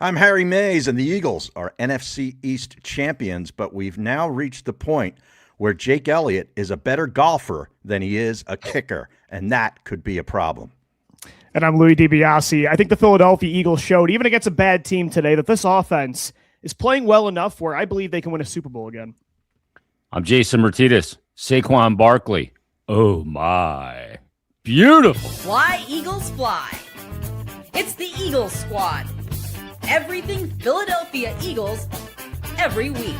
I'm Harry Mays, and the Eagles are NFC East champions, but we've now reached the point where Jake Elliott is a better golfer than he is a kicker, and that could be a problem. And I'm Louie DiBiase. I think the Philadelphia Eagles showed, even against a bad team today, that this offense is playing well enough where I believe they can win a Super Bowl again. I'm Jason Myrtetus. Saquon Barkley. Oh, my. Beautiful. Fly, Eagles, fly. It's the Eagles Squad. Everything Philadelphia Eagles every week.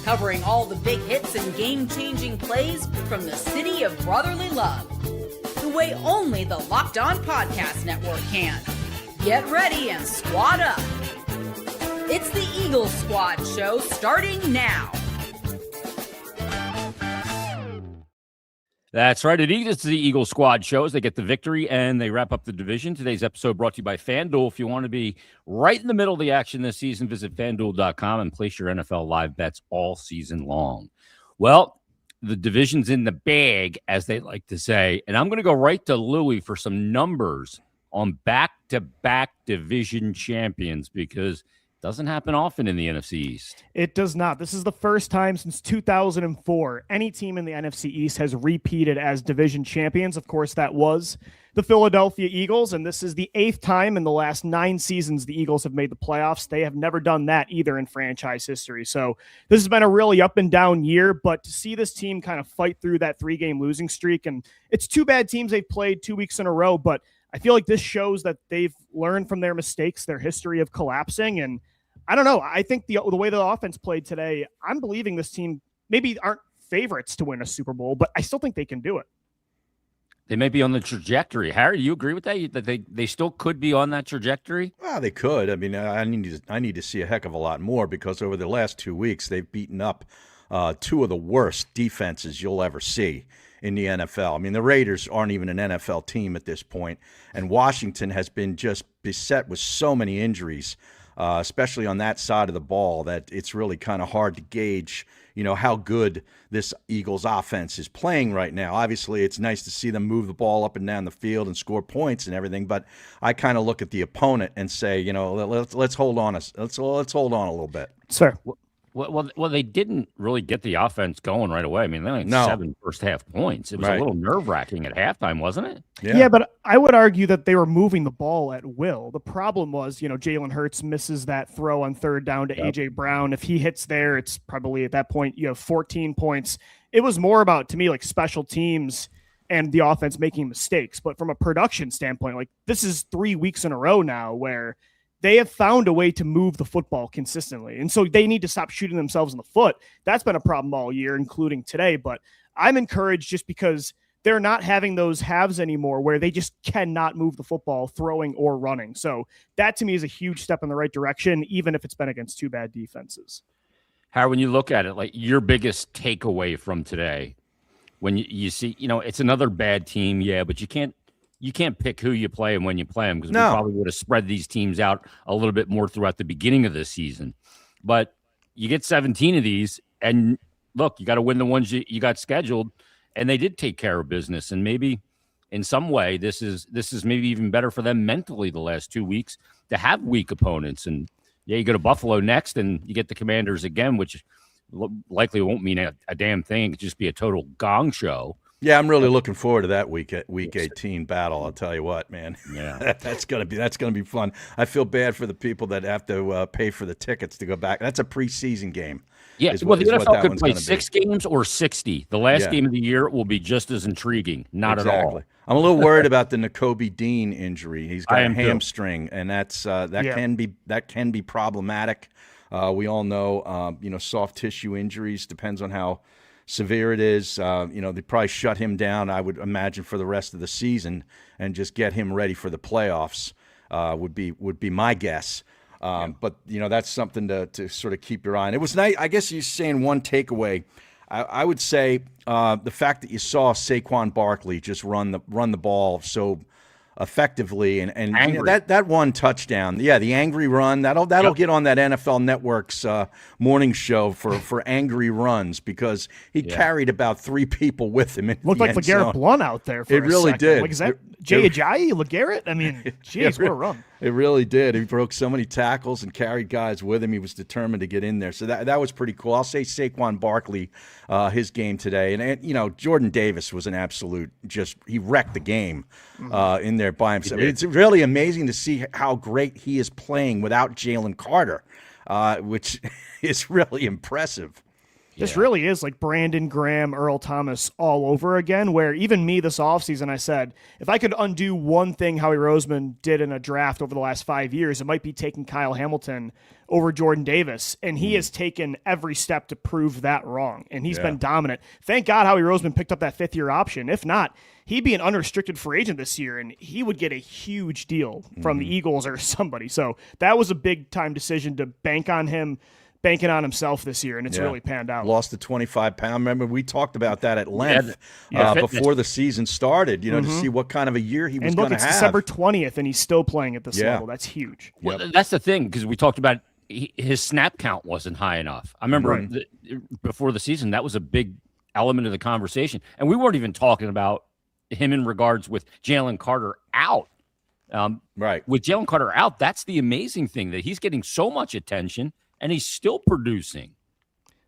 Covering all the big hits and game-changing plays from the city of brotherly love. The way only the Locked On Podcast Network can. Get ready and squad up. It's the Eagles Squad show starting now. That's right. It's the Eagles Squad shows. They get the victory and they wrap up the division. Today's episode brought to you by FanDuel. If you want to be right in the middle of the action this season, visit FanDuel.com and place your NFL live bets all season long. Well, the division's in the bag, as they like to say, and I'm going to go right to Louie for some numbers on back-to-back division champions because it doesn't happen often in the NFC East. It does not. This is the first time since 2004 any team in the NFC East has repeated as division champions. Of course, that was the Philadelphia Eagles, and this is the 8th time in the last 9 seasons the Eagles have made the playoffs. They have never done that either in franchise history. So this has been a really up and down year, but to see this team kind of fight through that 3-game losing streak, and it's 2 bad teams they've played 2 weeks in a row, but I feel like this shows that they've learned from their mistakes, their history of collapsing. And I don't know. I think the way the offense played today, I'm believing this team maybe aren't favorites to win a Super Bowl, but I still think they can do it. They may be on the trajectory. Harry, do you agree with that? That they still could be on that trajectory? Well, they could. I mean, I need to see a heck of a lot more because over the last 2 weeks, they've beaten up 2 of the worst defenses you'll ever see in the NFL. I mean, the Raiders aren't even an NFL team at this point, and Washington has been just beset with so many injuries, especially on that side of the ball, that it's really kind of hard to gauge, how good this Eagles offense is playing right now. Obviously, it's nice to see them move the ball up and down the field and score points and everything, but I kind of look at the opponent and say, let's hold on. Let's hold on a little bit. Sir. Well, they didn't really get the offense going right away. I mean, they only had 7 first-half points. It was a little nerve-wracking at halftime, wasn't it? Yeah, but I would argue that they were moving the ball at will. The problem was, Jalen Hurts misses that throw on 3rd down to A.J. Brown. If he hits there, it's probably at that point you have 14 points. It was more about, to me, like special teams and the offense making mistakes. But from a production standpoint, like this is 3 weeks in a row now where they have found a way to move the football consistently. And so they need to stop shooting themselves in the foot. That's been a problem all year, including today. But I'm encouraged just because they're not having those halves anymore where they just cannot move the football throwing or running. So that to me is a huge step in the right direction, even if it's been against 2 bad defenses. How, when you look at it, like your biggest takeaway from today, when you see, it's another bad team, but you can't pick who you play and when you play them because we probably would have spread these teams out a little bit more throughout the beginning of this season. But you get 17 of these, and look, you got to win the ones you got scheduled, and they did take care of business. And maybe in some way, this is maybe even better for them mentally the last 2 weeks to have weak opponents. And you go to Buffalo next, and you get the Commanders again, which likely won't mean a damn thing. It'll just be a total gong show. Yeah, I'm really looking forward to that week 18 battle. I'll tell you what, man. Yeah, that's gonna be fun. I feel bad for the people that have to pay for the tickets to go back. That's a preseason game. Yeah, the NFL could play 6 games or 60. The last game of the year will be just as intriguing. Not at all. I'm a little worried about the Nakobe Dean injury. He's got a hamstring, and can be problematic. We all know, soft tissue injuries depends on how severe it is. They probably shut him down, I would imagine, for the rest of the season and just get him ready for the playoffs would be my guess. But, that's something to sort of keep your eye on. It was nice. I guess you're saying one takeaway. I would say the fact that you saw Saquon Barkley just run the ball so effectively and that one touchdown, the angry run, that'll get on that NFL Network's morning show for angry runs because he carried about 3 people with him. Looked like LeGarrette Blount out there. For it really did. Like, is that Jay Ajayi, LeGarrette? I mean, geez, what a run! It really did. He broke so many tackles and carried guys with him. He was determined to get in there. So that was pretty cool. I'll say Saquon Barkley, his game today. And Jordan Davis was an absolute he wrecked the game in there by himself. It's really amazing to see how great he is playing without Jalen Carter, which is really impressive. This really is like Brandon Graham, Earl Thomas all over again, where even me this offseason, I said, if I could undo one thing Howie Roseman did in a draft over the last 5 years, it might be taking Kyle Hamilton over Jordan Davis. And he has taken every step to prove that wrong. And he's been dominant. Thank God Howie Roseman picked up that fifth-year option. If not, he'd be an unrestricted free agent this year, and he would get a huge deal from the Eagles or somebody. So that was a big-time decision to bank on him, banking on himself this year, and it's really panned out. Lost the 25 pound. Remember, we talked about that at length before the season started, to see what kind of a year he was going to have. And look, it's December 20th, and he's still playing at this level. That's huge. Well, that's the thing, because we talked about his snap count wasn't high enough. I remember before the season, that was a big element of the conversation. And we weren't even talking about him in regards with Jalen Carter out. With Jalen Carter out, that's the amazing thing, that he's getting so much attention, and he's still producing.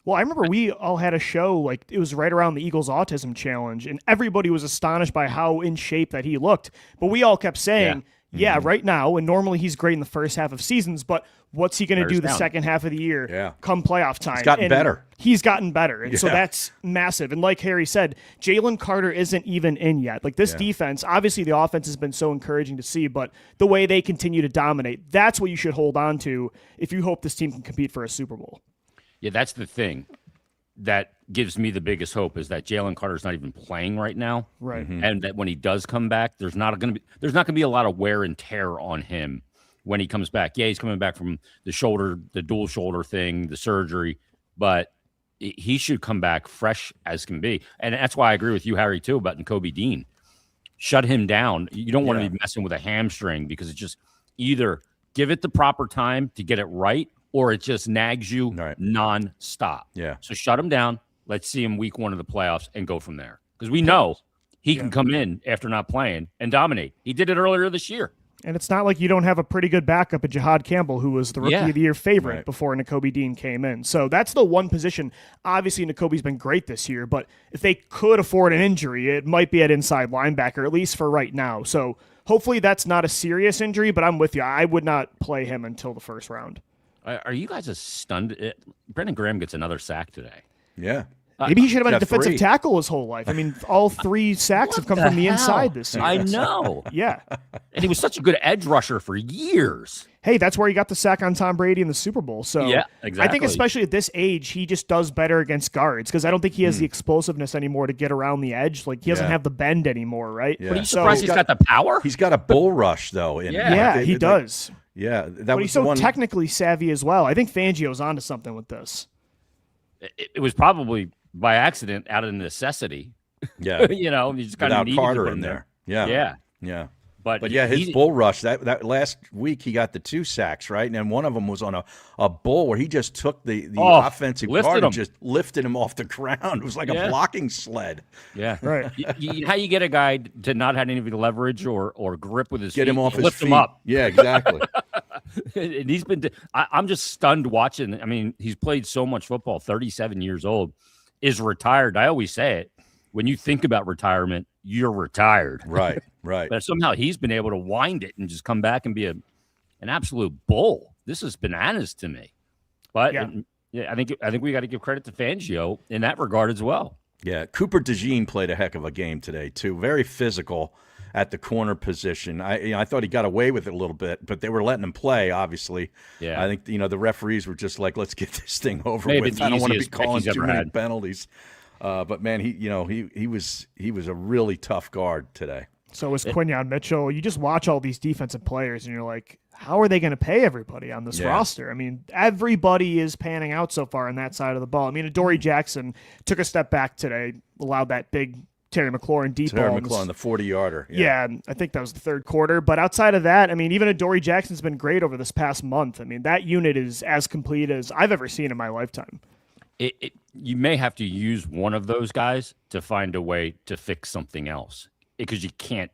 Well, I remember we all had a show, like it was right around the Eagles Autism Challenge, and everybody was astonished by how in shape that he looked. But we all kept saying, right now, and normally he's great in the first half of seasons, but what's he going to do the second half of the year come playoff time? He's gotten better. He's gotten better, and so that's massive. And like Harry said, Jalen Carter isn't even in yet. Like this defense, obviously the offense has been so encouraging to see, but the way they continue to dominate, that's what you should hold on to if you hope this team can compete for a Super Bowl. Yeah, that's the thing that gives me the biggest hope, is that Jalen Carter's not even playing right now. Right. And that when he does come back, there's not going to be a lot of wear and tear on him when he comes back. Yeah, he's coming back from the dual shoulder thing, the surgery, but he should come back fresh as can be. And that's why I agree with you, Harry, too, about Nakobe Dean. Shut him down. You don't want to be messing with a hamstring, because it's just either give it the proper time to get it right, or it just nags you nonstop. Yeah. So shut him down. Let's see him week 1 of the playoffs and go from there. Because we know he can come in after not playing and dominate. He did it earlier this year. And it's not like you don't have a pretty good backup at Jahad Campbell, who was the Rookie of the Year favorite before Nakobe Dean came in. So that's the one position. Obviously, Nakobe's been great this year, but if they could afford an injury, it might be at inside linebacker, at least for right now. So hopefully that's not a serious injury, but I'm with you. I would not play him until the first round. Are you guys stunned? Brandon Graham gets another sack today. Yeah. Maybe he should have been a defensive tackle his whole life. I mean, all 3 sacks have come from the inside this year. I know. Yeah. And he was such a good edge rusher for years. Hey, that's where he got the sack on Tom Brady in the Super Bowl. So yeah, exactly. I think especially at this age, he just does better against guards, because I don't think he has the explosiveness anymore to get around the edge. Like, he doesn't have the bend anymore, right? Yeah. But are you surprised he's got the power? He's got a bull rush, though. He does. Yeah. But he's so technically savvy as well. I think Fangio's onto something with this. It was probably by accident, out of necessity. Yeah. You just kind of needed Carter to put in there. Yeah. But his bull rush, that last week he got the 2 sacks, right? And then one of them was on a bull where he just took the offensive guard and just lifted him off the ground. It was like a blocking sled. Yeah. Right. How you get a guy to not have any leverage or grip with his feet, him off his lift feet. Him up. Yeah, exactly. And he's been I'm just stunned watching. I mean, he's played so much football, 37 years old, is retired. I always say it. When you think about retirement, you're retired. Right. But somehow he's been able to wind it and just come back and be an absolute bull. This is bananas to me. But I think we got to give credit to Fangio in that regard as well. Yeah, Cooper DeJean played a heck of a game today too. Very physical at the corner position. I thought he got away with it a little bit, but they were letting him play. Obviously, I think the referees were just like, let's get this thing over with. I don't want to be calling too many penalties. But man, he was a really tough guard today. So was Quinyon Mitchell. You just watch all these defensive players, and you're like, how are they going to pay everybody on this roster? I mean, everybody is panning out so far on that side of the ball. I mean, Adoree Jackson took a step back today, allowed that big Terry McLaurin deep ball. Terry McLaurin, the 40-yarder. Yeah, I think that was the third quarter. But outside of that, I mean, even Adoree Jackson's been great over this past month. I mean, that unit is as complete as I've ever seen in my lifetime. You may have to use one of those guys to find a way to fix something else, because you can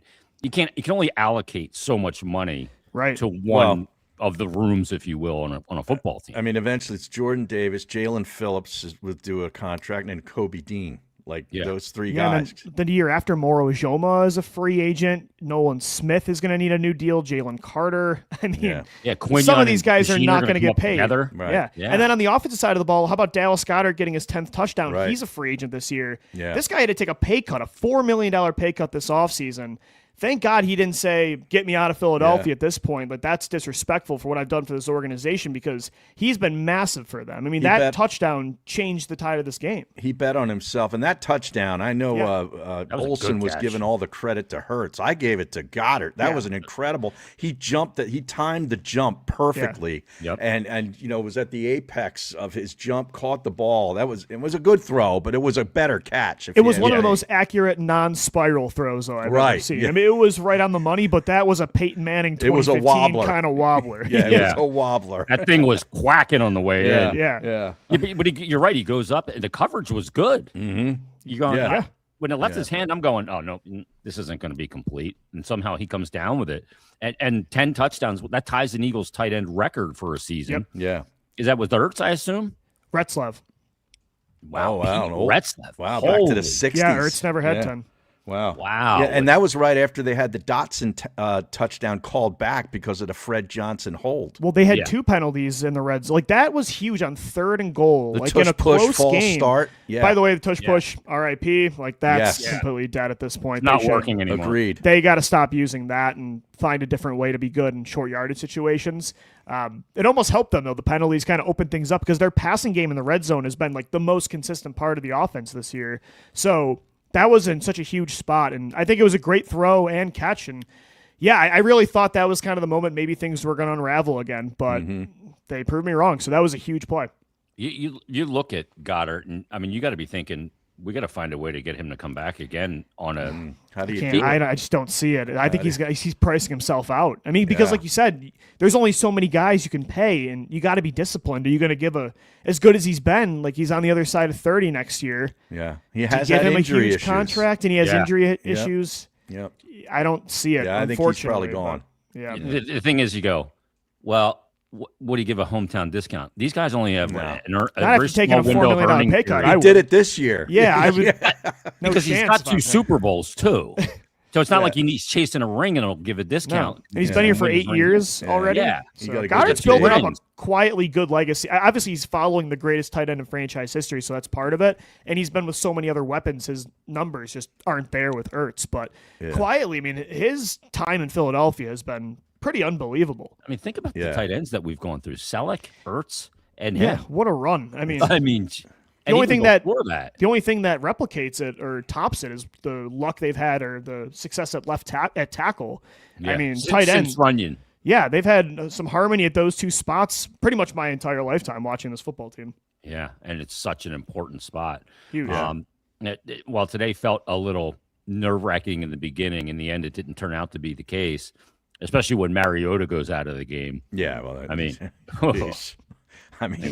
only allocate so much money to one of the rooms, if you will, on a football team. I mean, eventually it's Jordan Davis, Jalen Phillips would do a contract, and Kobe Dean. Those three guys. And then the year after, Moro Ijoma is a free agent. Nolan Smith is going to need a new deal. Jalen Carter. I mean, some of these guys are not going to get paid. Right. Yeah. And then on the offensive side of the ball, how about Dallas Goedert getting his 10th touchdown? Right. He's a free agent this year. Yeah. This guy had to take a pay cut, a $4 million pay cut this offseason. Thank God he didn't say, get me out of Philadelphia at this point, but that's disrespectful for what I've done for this organization because he's been massive for them. I mean, that touchdown changed the tide of this game. He bet on himself. And that touchdown, I know Olsen was giving all the credit to Hurts. I gave it to Goddard. That was an incredible. He timed the jump perfectly. Yeah. Yep. And was at the apex of his jump, caught the ball. It was a good throw, but it was a better catch. It was one of the most accurate non-spiral throws I've ever seen. Yeah. I mean, it was right on the money, but that was a Peyton Manning 2015 kind of wobbler. It was a wobbler. That thing was quacking on the way in. Yeah. But you're right. He goes up. The coverage was good. Mm-hmm. You going? When it left his hand, I'm going, oh no, this isn't going to be complete. And somehow he comes down with it. And 10 touchdowns. That ties an Eagles tight end record for a season. Yep. Yeah. Is that with Ertz, I assume? Retzlaff. Wow. Retzlaff. Wow. Holy. Back to the 60s. Yeah, Ertz never had 10. Wow. Wow. Yeah, and that was right after they had the Dotson touchdown called back because of the Fred Johnson hold. Well, they had 2 penalties in the Reds. That was huge on 3rd and goal. The In a close game. Start. Yeah. By the way, the tush push, RIP, that's completely dead at this point. Not working anymore. Agreed. They got to stop using that and find a different way to be good in short yardage situations. It almost helped them, though. The penalties kind of opened things up because their passing game in the red zone has been the most consistent part of the offense this year. So that was in such a huge spot, and I think it was a great throw and catch. And I really thought that was kind of the moment maybe things were going to unravel again, but they proved me wrong. So that was a huge play. You look at Goddard, and I mean, you got to be thinking we got to find a way to get him to come back again on a. How do you do it? I just don't see it. I think he's pricing himself out. I mean, because like you said, there's only so many guys you can pay, and you got to be disciplined. Are you going to give as good as he's been? He's on the other side of 30 next year. Yeah, he has give had him injury a huge issues. contract, and he has injury issues. Yep. I don't see it. Yeah, I think he's probably gone. Yeah. The thing is, you go, well. What do you give a hometown discount? These guys only have a very small window of earning. Pay cut. He did it this year. Yeah, I would. No because he's got 2 Super Bowls too, so it's not like he's chasing a ring and it'll give a discount. No. And he's been here for 8 years already. Yeah, so Goddard's building up a quietly good legacy. Obviously, he's following the greatest tight end in franchise history, so that's part of it. And he's been with so many other weapons, his numbers just aren't there with Ertz. But quietly, I mean, his time in Philadelphia has been pretty unbelievable. I mean, think about the tight ends that we've gone through: Selleck, Ertz, and him. What a run! I mean, the only thing that replicates it or tops it is the luck they've had or the success at at tackle. Yeah. I mean, tight end Runyon. Yeah, they've had some harmony at those 2 spots pretty much my entire lifetime watching this football team. Yeah, and it's such an important spot. Huge. While today felt a little nerve-wracking in the beginning, in the end, it didn't turn out to be the case. Especially when Mariota goes out of the game. Yeah, well, I mean,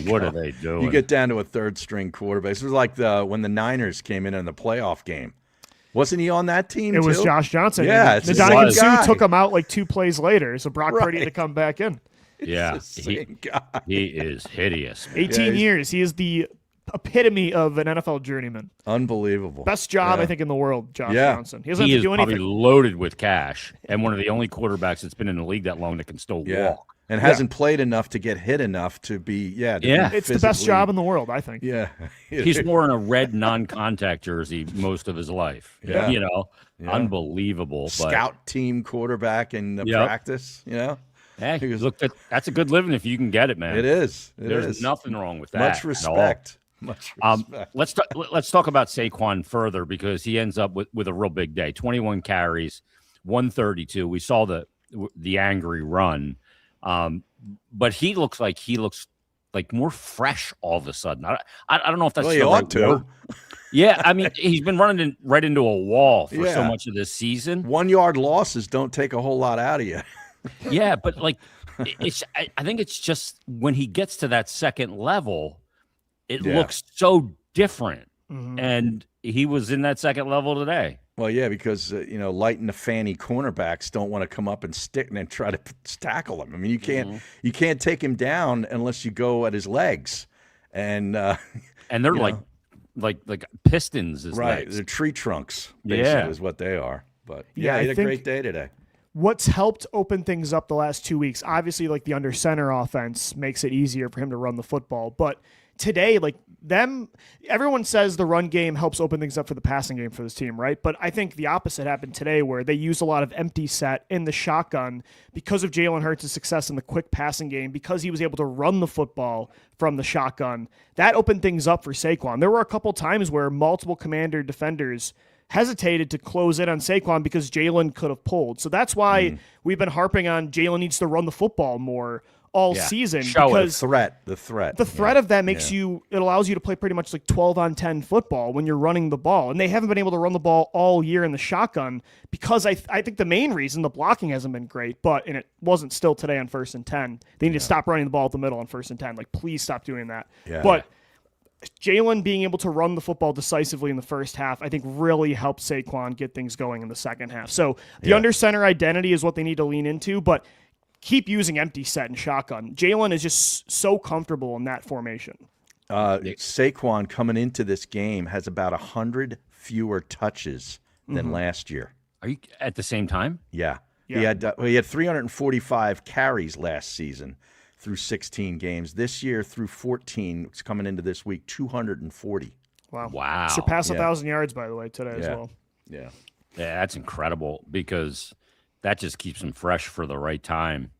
what are they doing? You get down to a 3rd-string quarterback. It was like when the Niners came in the playoff game. Wasn't he on that team? It was Josh Johnson. Yeah, the Dominican Sue took him out 2 plays later, so Brock Purdy had to come back in. Yeah, he is hideous. 18 years. He is the epitome of an NFL journeyman. Unbelievable. Best job, I think, in the world, Josh Johnson. He doesn't have to do anything. Probably loaded with cash and one of the only quarterbacks that's been in the league that long that can still walk. And hasn't played enough to get hit enough to be, It's the best job in the world, I think. Yeah. He's worn a red non-contact jersey most of his life. Yeah. Unbelievable. Scout team quarterback in the practice, Hey, look, that's a good living if you can get it, man. It is. There's nothing wrong with that. Much respect. Let's talk about Saquon further because he ends up with a real big day. 21 carries, 132. We saw the angry run, but he looks like more fresh all of a sudden. I don't know if that's the right word. Yeah, I mean he's been running right into a wall for so much of this season. 1 yard losses don't take a whole lot out of you. Yeah, but I think it's just when he gets to that second level. It looks so different, and he was in that second level today. Well, yeah, because light and the fanny cornerbacks don't want to come up and stick and try to tackle him. I mean, you can't take him down unless you go at his legs, and they're like pistons, right? legs. They're tree trunks, basically, is what they are. But he had a great day today. What's helped open things up the last 2 weeks, obviously, like the under center offense makes it easier for him to run the football, but today, everyone says the run game helps open things up for the passing game for this team, right? But I think the opposite happened today, where they used a lot of empty set in the shotgun because of Jalen Hurts' success in the quick passing game, because he was able to run the football from the shotgun. That opened things up for Saquon. There were a couple times where multiple Commander defenders hesitated to close in on Saquon because Jalen could have pulled. So that's why we've been harping on Jalen needs to run the football more all season, because the threat of that makes it allows you to play pretty much like 12-on-10 football when you're running the ball. And they haven't been able to run the ball all year in the shotgun because I think the main reason, the blocking hasn't been great, and it wasn't still today on 1st and 10. They need to stop running the ball at the middle on 1st and 10. Like, please stop doing that. Yeah. But Jalen being able to run the football decisively in the first half, I think really helped Saquon get things going in the second half. So the under center identity is what they need to lean into, but keep using empty set and shotgun. Jalen is just so comfortable in that formation. Saquon coming into this game has about 100 fewer touches than last year. Are you at the same time? Yeah. He had 345 carries last season through 16 games. This year through 14, it's coming into this week, 240. Wow. Surpassed 1,000 yards, by the way, today as well. Yeah, that's incredible, because that just keeps him fresh for the right time,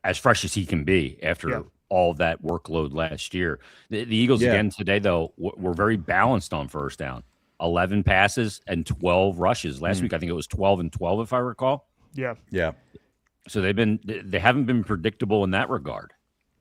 as fresh as he can be after all that workload last year. The Eagles again today, though, were very balanced on first down. 11 passes and 12 rushes. Last week, I think it was 12 and 12, if I recall. Yeah. So they haven't been predictable in that regard.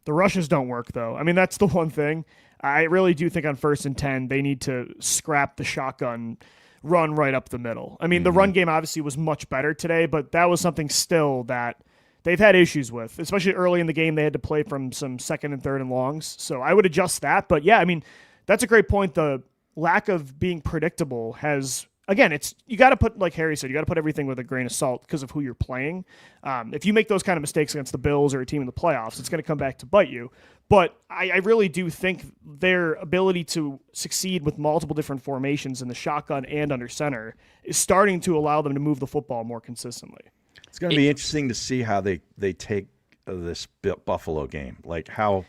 The rushes don't work, though. I mean, that's the one thing. I really do think on 1st and 10, they need to scrap the shotgun run right up the middle. I mean, the run game obviously was much better today, but that was something still that they've had issues with, especially early in the game. They had to play from some 2nd and 3rd and longs. So I would adjust that. But yeah, I mean, that's a great point. The lack of being predictable has, again, you got to put, like Harry said, you got to put everything with a grain of salt because of who you're playing. If you make those kind of mistakes against the Bills or a team in the playoffs, it's going to come back to bite you. But I really do think their ability to succeed with multiple different formations in the shotgun and under center is starting to allow them to move the football more consistently. It's going to be interesting to see how they take this Buffalo game, like how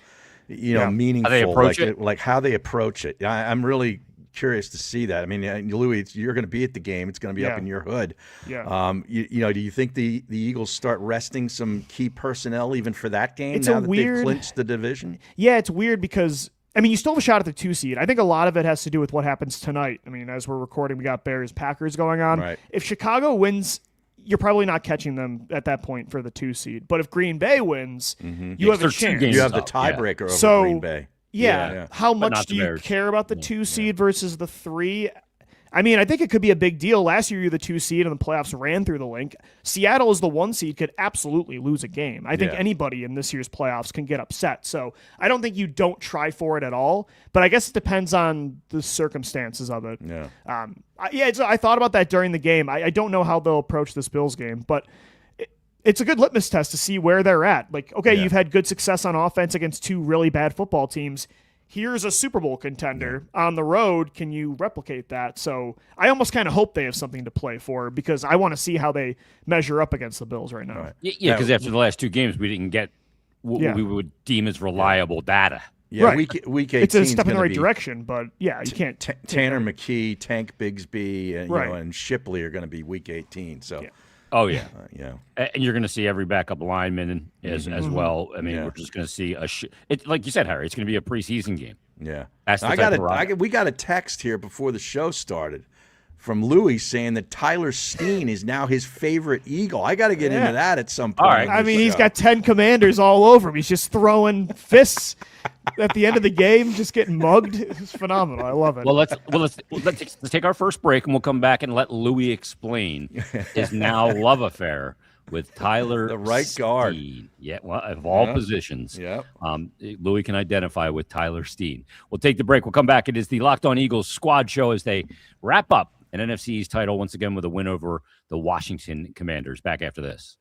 meaningful, how they approach it. Like how they approach it. I'm really curious to see that. I mean, Louie, you're going to be at the game. It's going to be up in your hood. Yeah. Do you think the Eagles start resting some key personnel even for that game it's now that they've clinched the division? Yeah, it's weird because, I mean, you still have a shot at the 2 seed. I think a lot of it has to do with what happens tonight. I mean, as we're recording, we got Bears-Packers going on. Right. If Chicago wins, you're probably not catching them at that point for the 2 seed. But if Green Bay wins, you have a chance. You have the tiebreaker over Green Bay. Yeah. How much do you care about the 2 seed versus the 3? I mean, I think it could be a big deal. Last year, you're the 2 seed, and the playoffs ran through the link. Seattle is the 1 seed, could absolutely lose a game. I think anybody in this year's playoffs can get upset. So I don't think you don't try for it at all. But I guess it depends on the circumstances of it. Yeah. I thought about that during the game. I don't know how they'll approach this Bills game, but it's a good litmus test to see where they're at. Like, okay, you've had good success on offense against 2 really bad football teams. Here's a Super Bowl contender on the road. Can you replicate that? So I almost kind of hope they have something to play for, because I want to see how they measure up against the Bills right now. Right. Yeah, because after the last 2 games, we didn't get what we would deem as reliable data. Yeah, right. Week 18 it's a step in the right direction, but you can't. Tanner McKee, Tank Bigsby, and Shipley are going to be Week 18. So. Yeah. Oh, yeah. And you're going to see every backup lineman as well. I mean, we're just going to see like you said, Harry, it's going to be a preseason game. Yeah. We got a text here before the show started from Louie saying that Tyler Steen is now his favorite Eagle. I got to get into that at some point. All right. I mean, he's got 10 Commanders all over him. He's just throwing fists at the end of the game, just getting mugged. It's phenomenal. I love it. Well, let's take our first break, and we'll come back and let Louie explain his now love affair with Tyler, the right guard. Steen. Yeah, well, of all positions. Yeah. Louie can identify with Tyler Steen. We'll take the break. We'll come back. It is the Locked On Eagles squad show as they wrap up an NFC East title once again with a win over the Washington Commanders. Back after this.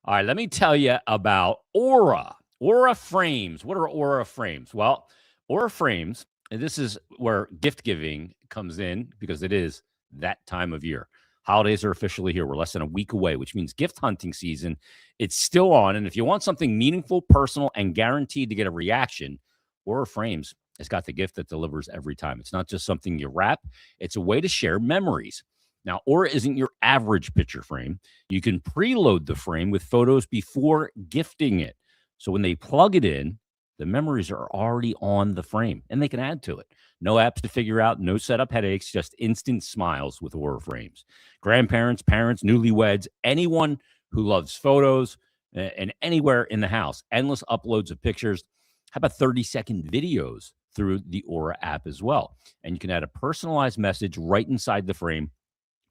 All right, let me tell you about Aura. Aura frames. What are Aura frames? Well, Aura frames, and this is where gift giving comes in because it is that time of year. Holidays are officially here. We're less than a week away, which means gift hunting season. It's still on. And if you want something meaningful, personal, and guaranteed to get a reaction, Aura Frames has got the gift that delivers every time. It's not just something you wrap. It's a way to share memories. Now, Aura isn't your average picture frame. You can preload the frame with photos before gifting it. So when they plug it in, the memories are already on the frame, and they can add to it. No apps to figure out, no setup headaches, just instant smiles with Aura Frames. Grandparents, parents, newlyweds, anyone who loves photos and anywhere in the house. Endless uploads of pictures. How about 30-second videos through the Aura app as well? And you can add a personalized message right inside the frame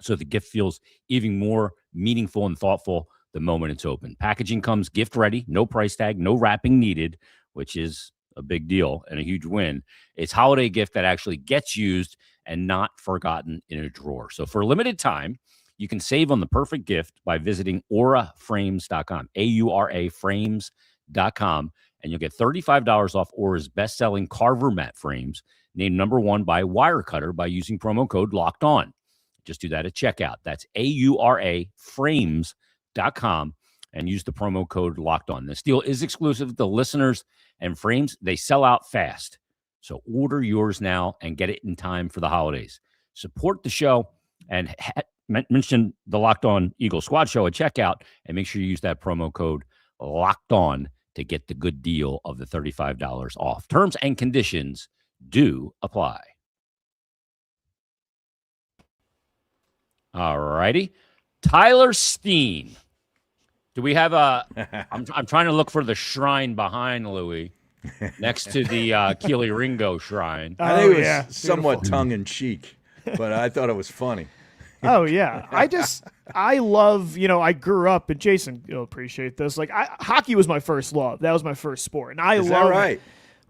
so the gift feels even more meaningful and thoughtful the moment it's open. Packaging comes gift ready, no price tag, no wrapping needed, which is a big deal and a huge win. It's holiday gift that actually gets used and not forgotten in a drawer. So for a limited time, you can save on the perfect gift by visiting auraframes.com, A-U-R-A frames.com, and you'll get $35 off Aura's best-selling Carver mat frames, named #1 by Wirecutter by using promo code Locked On. Just do that at checkout. That's A-U-R-A frames.com and use the promo code Locked On. This deal is exclusive to listeners and frames. They sell out fast. So order yours now and get it in time for the holidays. Support the show and mention the Locked On Eagle Squad show at checkout and make sure you use that promo code Locked On to get the good deal of the $35 off. Terms and conditions do apply. All righty. Tyler Steen. Do we have a I'm trying to look for the shrine behind Louie next to the Keely Ringo shrine. I think it was somewhat tongue-in-cheek, but I thought it was funny. Oh, yeah. I love, I grew up, and Jason, you'll appreciate this. Like, hockey was my first love. That was my first sport. And I love right?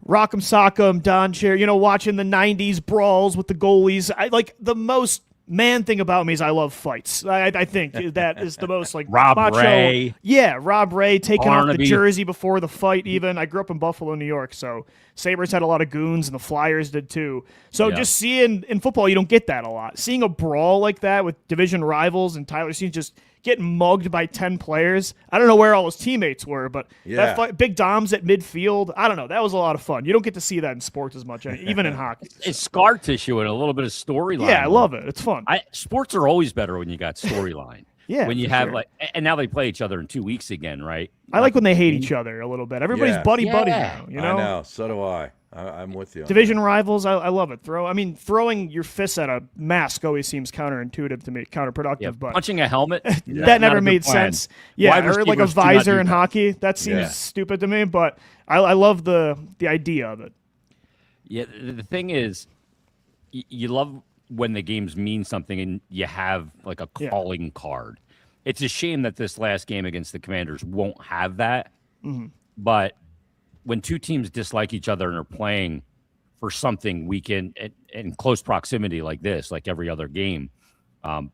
Rock'em Sock'em, Don Cher, watching the 90s brawls with the goalies. I like the most man thing about me is I love fights. I think that is the most Rob macho. Ray. Yeah, Rob Ray taking Barnaby. off the jersey before the fight even. I grew up in Buffalo, New York, so Sabres had a lot of goons and the Flyers did too. So just seeing in football, you don't get that a lot. Seeing a brawl like that with division rivals and Tyler Steen just getting mugged by 10 players. I don't know where all his teammates were, but that fight, Big Dom's at midfield. I don't know. That was a lot of fun. You don't get to see that in sports as much, even in hockey. It's scar tissue and a little bit of storyline. Yeah, I love it. It's fun. Sports are always better when you got storyline. Yeah, when you have and now they play each other in 2 weeks again, right? I like when they hate each other a little bit. Everybody's buddy now. I know. So do I. I'm with you. Division rivals, I love it. Throwing your fists at a mask always seems counterintuitive to me, counterproductive. But punching a helmet that never made sense. Yeah, or like a visor in hockey. That seems stupid to me, but I love the idea of it. Yeah, the thing is, you love when the games mean something and you have like a calling card. It's a shame that this last game against the Commanders won't have that. Mm-hmm. But when two teams dislike each other and are playing for something weekend in close proximity like this, like every other game, the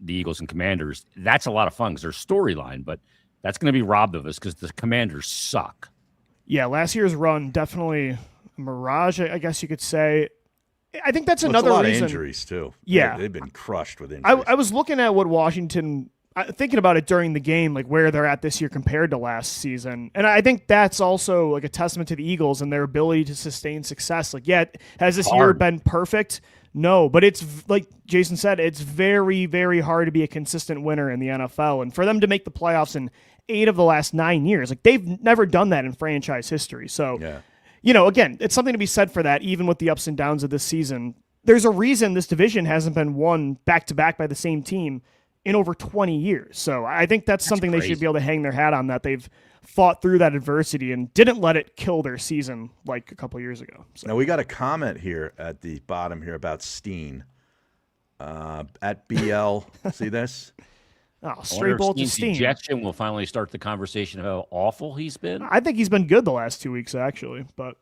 Eagles and Commanders, that's a lot of fun because there's storyline, but that's going to be robbed of us because the Commanders suck. Yeah, last year's run, definitely a mirage, I guess you could say. I think that's another reason. It's a lot of injuries, too. Yeah. They've been crushed with injuries. I was looking at what Washington, thinking about it during the game, like where they're at this year compared to last season. And I think that's also like a testament to the Eagles and their ability to sustain success. Like, has this year been perfect? No, but it's like Jason said, it's very, very hard to be a consistent winner in the NFL. And for them to make the playoffs in 8 of the last 9 years, like they've never done that in franchise history. So, again, it's something to be said for that, even with the ups and downs of this season. There's a reason this division hasn't been won back-to-back by the same team in over 20 years. So I think that's something crazy. They should be able to hang their hat on, that they've fought through that adversity and didn't let it kill their season like a couple years ago. So. Now, we got a comment here at the bottom here about Steen. At BL, see this? Oh, straight bolt to Steen. Ejection will finally start the conversation of how awful he's been. I think he's been good the last 2 weeks, actually, but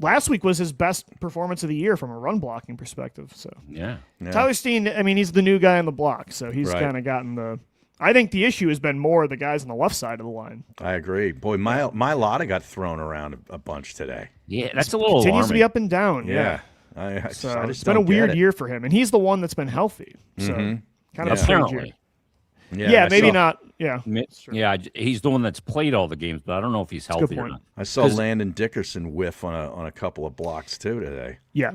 last week was his best performance of the year from a run blocking perspective. So Yeah. Tyler Steen, I mean, he's the new guy on the block, so he's kind of gotten the. I think the issue has been more the guys on the left side of the line. I agree. Boy, my Lotta got thrown around a bunch today. Yeah, that's a little continues alarming. to be up and down. Yeah. I just it's been a weird year for him, and he's the one that's been healthy. So kind of a strange year. Yeah, maybe not. Yeah, yeah, he's the one that's played all the games, but I don't know if he's healthy or not. I saw Landon Dickerson whiff on a couple of blocks too today. Yeah.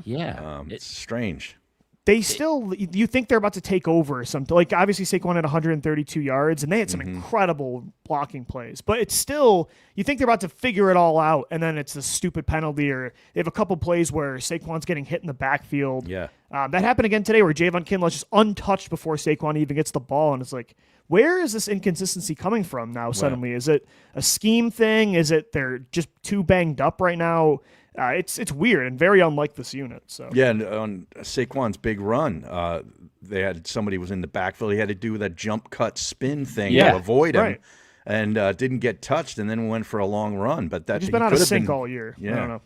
It's strange. They still, you think they're about to take over something. Like, obviously, Saquon had 132 yards, and they had some incredible blocking plays. But it's still, you think they're about to figure it all out, and then it's a stupid penalty, or they have a couple plays where Saquon's getting hit in the backfield. Yeah. That happened again today where Javon Kinlaw's just untouched before Saquon even gets the ball, and it's like, where is this inconsistency coming from now suddenly? Is it a scheme thing? Is it they're just too banged up right now? It's weird and very unlike this unit. So yeah, and on Saquon's big run, they had somebody was in the backfield. He had to do that jump cut spin thing to avoid him, and didn't get touched, and then went for a long run. But that he's been out of sync all year. Yeah, I don't know.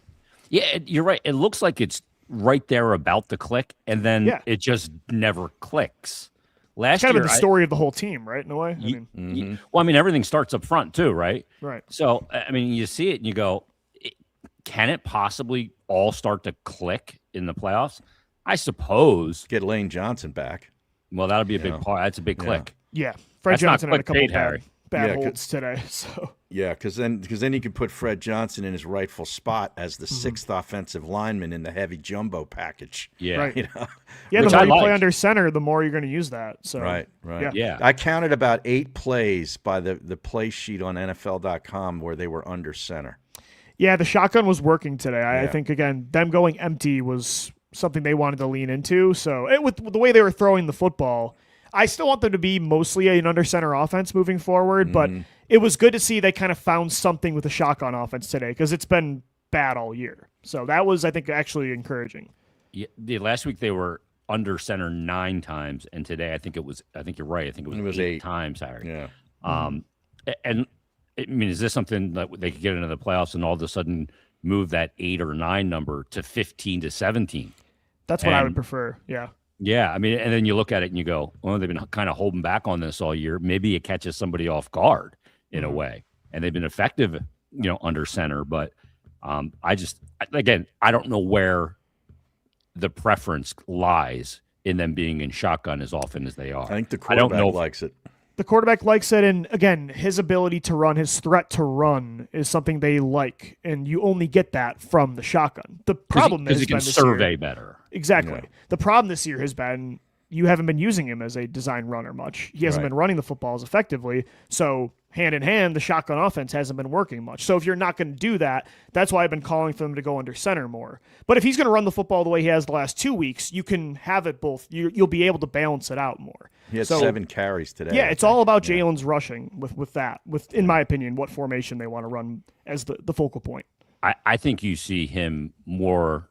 Yeah, you're right. It looks like it's right there about to click, and then it just never clicks. Last it's kind year, of the story of the whole team, right? In a way. Well, I mean, everything starts up front too, right? Right. So, I mean, you see it and you go, can it possibly all start to click in the playoffs? I suppose. Get Lane Johnson back. Well, that'll be a big part. That's a big click. Yeah. Fred Johnson had a couple bad Yeah, holds today. So yeah, because then you could put Fred Johnson in his rightful spot as the sixth offensive lineman in the heavy jumbo package. Yeah, right. You know? Yeah, the more you play under center, the more you're going to use that. So right. Yeah. I counted about 8 plays by the play sheet on NFL.com where they were under center. Yeah, the shotgun was working today. I think, again, them going empty was something they wanted to lean into. So with the way they were throwing the football, I still want them to be mostly an under center offense moving forward, but it was good to see they kind of found something with the shotgun offense today because it's been bad all year. So that was, I think, actually encouraging. Yeah, last week they were under center 9 times, and today I think you're right. I think it was 8 times, Harry. Yeah. And I mean, is this something that they could get into the playoffs and all of a sudden move that 8 or 9 number to 15 to 17? That's what I would prefer. Yeah. Yeah. I mean, and then you look at it and you go, well, they've been kind of holding back on this all year. Maybe it catches somebody off guard in a way, and they've been effective, under center. But I don't know where the preference lies in them being in shotgun as often as they are. I think the quarterback likes it. The quarterback likes it, and again, his ability to run, his threat to run is something they like, and you only get that from the shotgun. The problem is he can survey better. Exactly. Yeah. The problem this year has been you haven't been using him as a design runner much. He hasn't been running the football as effectively, so hand in hand, the shotgun offense hasn't been working much. So if you're not going to do that, that's why I've been calling for them to go under center more. But if he's going to run the football the way he has the last 2 weeks, you can have it both. You'll be able to balance it out more. He had 7 carries today. Yeah, it's all about Jalen's rushing with that, in my opinion, what formation they want to run as the focal point. I think you see him more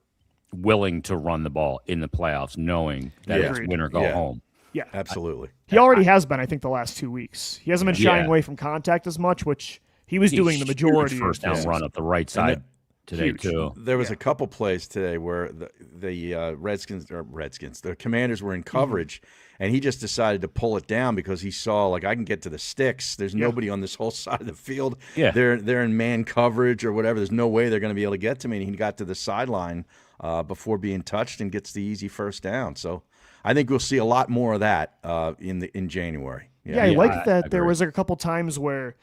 willing to run the ball in the playoffs, knowing that it's win or go home. Yeah, absolutely. He already has been, I think, the last 2 weeks. He hasn't been shying away from contact as much, which he was doing the majority. First down run up the right side today too. There was a couple plays today where the Commanders were in coverage, and he just decided to pull it down because he saw, like, I can get to the sticks. There's nobody on this whole side of the field. Yeah. They're in man coverage or whatever. There's no way they're going to be able to get to me. And he got to the sideline before being touched and gets the easy first down. So I think we'll see a lot more of that in January. Yeah, I like that. There was a couple times where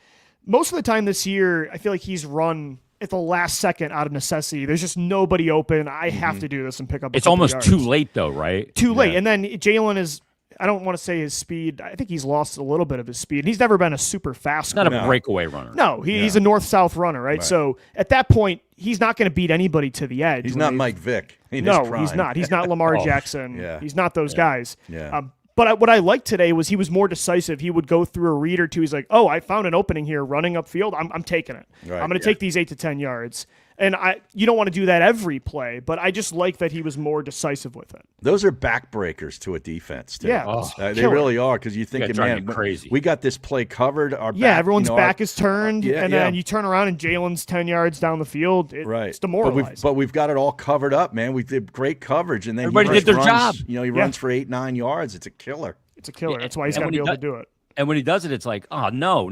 most of the time this year, I feel like he's run at the last second out of necessity. There's just nobody open. I have to do this and pick up. It's almost too late, though, right? Too late. And then Jalen is. I don't want to say his speed. I think he's lost a little bit of his speed. He's never been a super fast. He's not a breakaway runner. No, he's a north-south runner, right? So at that point, he's not going to beat anybody to the edge. He's not Mike Vick. No, he's not. He's not Lamar Jackson. Yeah. He's not those guys. Yeah. But what I liked today was he was more decisive. He would go through a read or two. He's like, oh, I found an opening here running upfield. I'm taking it. Right, I'm going to take these 8 to 10 yards. And you don't want to do that every play, but I just like that he was more decisive with it. Those are backbreakers to a defense, too. Yeah, they really are, because you're thinking, man, crazy. We got this play covered. Everyone's back is turned, then you turn around and Jalen's 10 yards down the field. It's demoralizing. But we've got it all covered up, man. We did great coverage, and then everybody did their job. He runs for 8-9 yards. It's a killer. It's a killer. That's why he's got to be able to do it. And when he does it, it's like, oh no,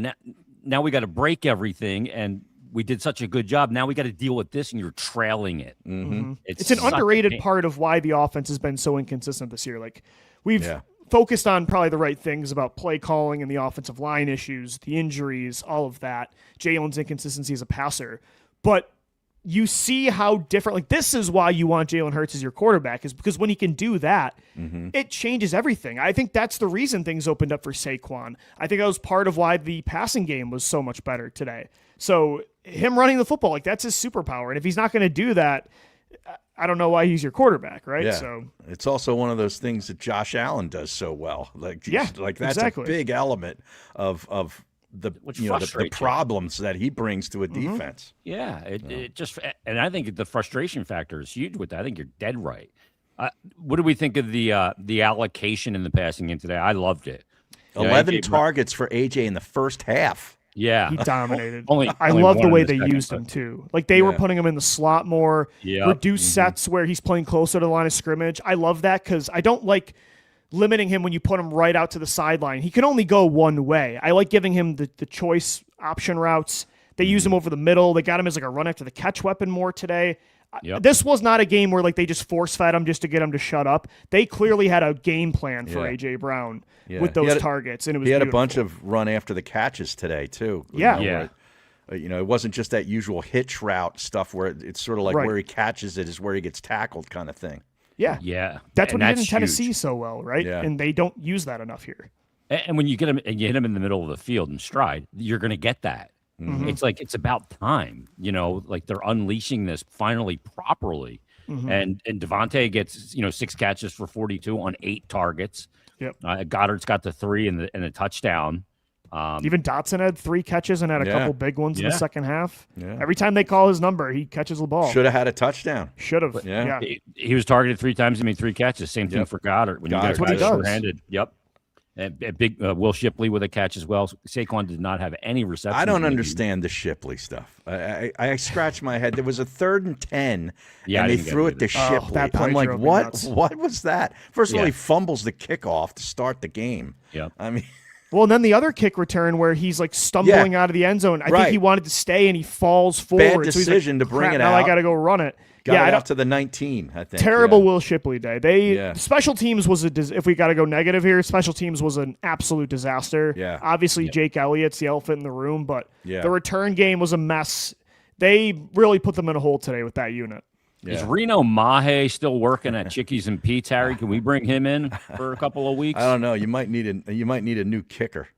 now we got to break everything, and we did such a good job. Now we got to deal with this, and you're trailing it. Mm-hmm. It's an underrated part of why the offense has been so inconsistent this year. Like we've focused on probably the right things about play calling and the offensive line issues, the injuries, all of that. Jalen's inconsistency as a passer, but you see how different. Like this is why you want Jalen Hurts as your quarterback, is because when he can do that, it changes everything. I think that's the reason things opened up for Saquon. I think that was part of why the passing game was so much better today. So him running the football, like that's his superpower. And if he's not going to do that, I don't know why he's your quarterback, right? Yeah. So it's also one of those things that Josh Allen does so well. Like that's exactly. a big element of the the problems that he brings to a defense. Yeah, it just, and I think the frustration factor is huge with that. I think you're dead right. What do we think of the allocation in the passing game today? I loved it. 11 targets for AJ in the first half. Yeah, he dominated. only I love the way the they used him too. Like they were putting him in the slot more, reduced sets where he's playing closer to the line of scrimmage. I love that because I don't like limiting him when you put him right out to the sideline. He can only go one way. I like giving him the choice option routes. They use him over the middle. They got him as like a run after the catch weapon more today. This was not a game where like they just force fed him just to get him to shut up. They clearly had a game plan for AJ Brown with those targets, and it was. He had a bunch of run after the catches today too. It wasn't just that usual hitch route stuff where it's sort of like where he catches it is where he gets tackled kind of thing. Yeah. That's what he did in Tennessee so well, right? Yeah. And they don't use that enough here. And when you get him and you hit him in the middle of the field in stride, you're going to get that. It's like it's about time, like they're unleashing this finally properly. And Devontae gets 6 catches for 42 on 8 targets. Goddard's got the 3 and the touchdown. Even Dotson had 3 catches and had a couple big ones in the second half. Yeah. Every time they call his number, he catches the ball. Should have had a touchdown. Should have. Yeah. He was targeted 3 times and made 3 catches. Same thing for Goddard. When That's what he does. Short-handed. Yep. And big Will Shipley with a catch as well. Saquon did not have any receptions. I don't understand the Shipley stuff. I scratched my head. There was a 3rd and 10, and they threw it to Shipley. I'm like, what? What was that? First of all, he fumbles the kickoff to start the game. Yep. I mean. Well, and then the other kick return where he's like stumbling out of the end zone. I think he wanted to stay and he falls forward. Bad decision to bring it now out. I got to go run it. Got it out to the 19, I think. Terrible Will Shipley day. Special teams was if we got to go negative here, special teams was an absolute disaster. Yeah. Obviously, Jake Elliott's the elephant in the room, but the return game was a mess. They really put them in a hole today with that unit. Is Reno Mahe still working at Chickies and Pete's, Harry? Can we bring him in for a couple of weeks? I don't know. You might need a new kicker.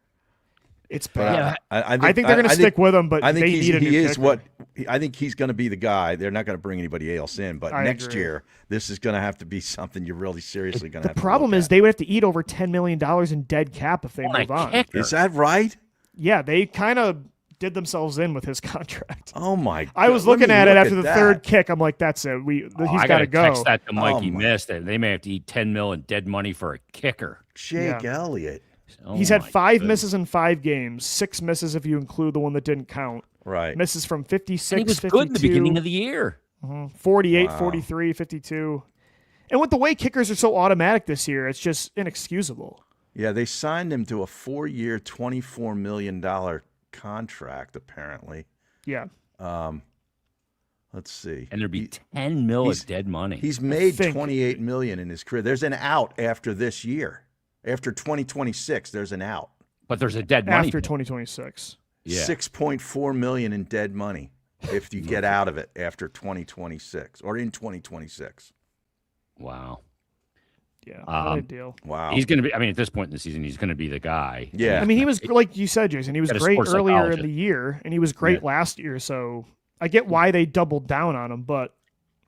It's bad. I think they're going to stick with him, but I think they need a new kicker. I think he's going to be the guy. They're not going to bring anybody else in, but next year this is going to have to be something you're really seriously going to have to look at. The problem is they would have to eat over $10 million in dead cap if they move on. Kicker. Is that right? Yeah, they kind of did themselves in with his contract. Oh my God. I was looking at it after the 3rd kick. I'm like, that's it. He's got to go. Text that to Mike. He missed it. They may have to eat $10 million in dead money for a kicker. Jake Elliot. He's had 5 misses in 5 games, 6 misses if you include the one that didn't count. Right. Misses from 56, and he was 52, good in the beginning of the year. 48, 43, 52. And with the way kickers are so automatic this year, it's just inexcusable. Yeah, they signed him to a 4-year, $24 million contract, apparently. Yeah. Let's see. And there'd be $10 million of dead money. He's made $28 million in his career. There's an out after this year. After 2026, there's an out. But there's a dead money. After 2026. Yeah. $6.4 million in dead money if you get out of it after 2026 or in 2026. Wow. Yeah, what a deal. Wow. He's going to be, at this point in the season, he's going to be the guy. Yeah. I mean, he was, like you said, Jason, he was great earlier in the year, and he was great last year, so I get why they doubled down on him, but...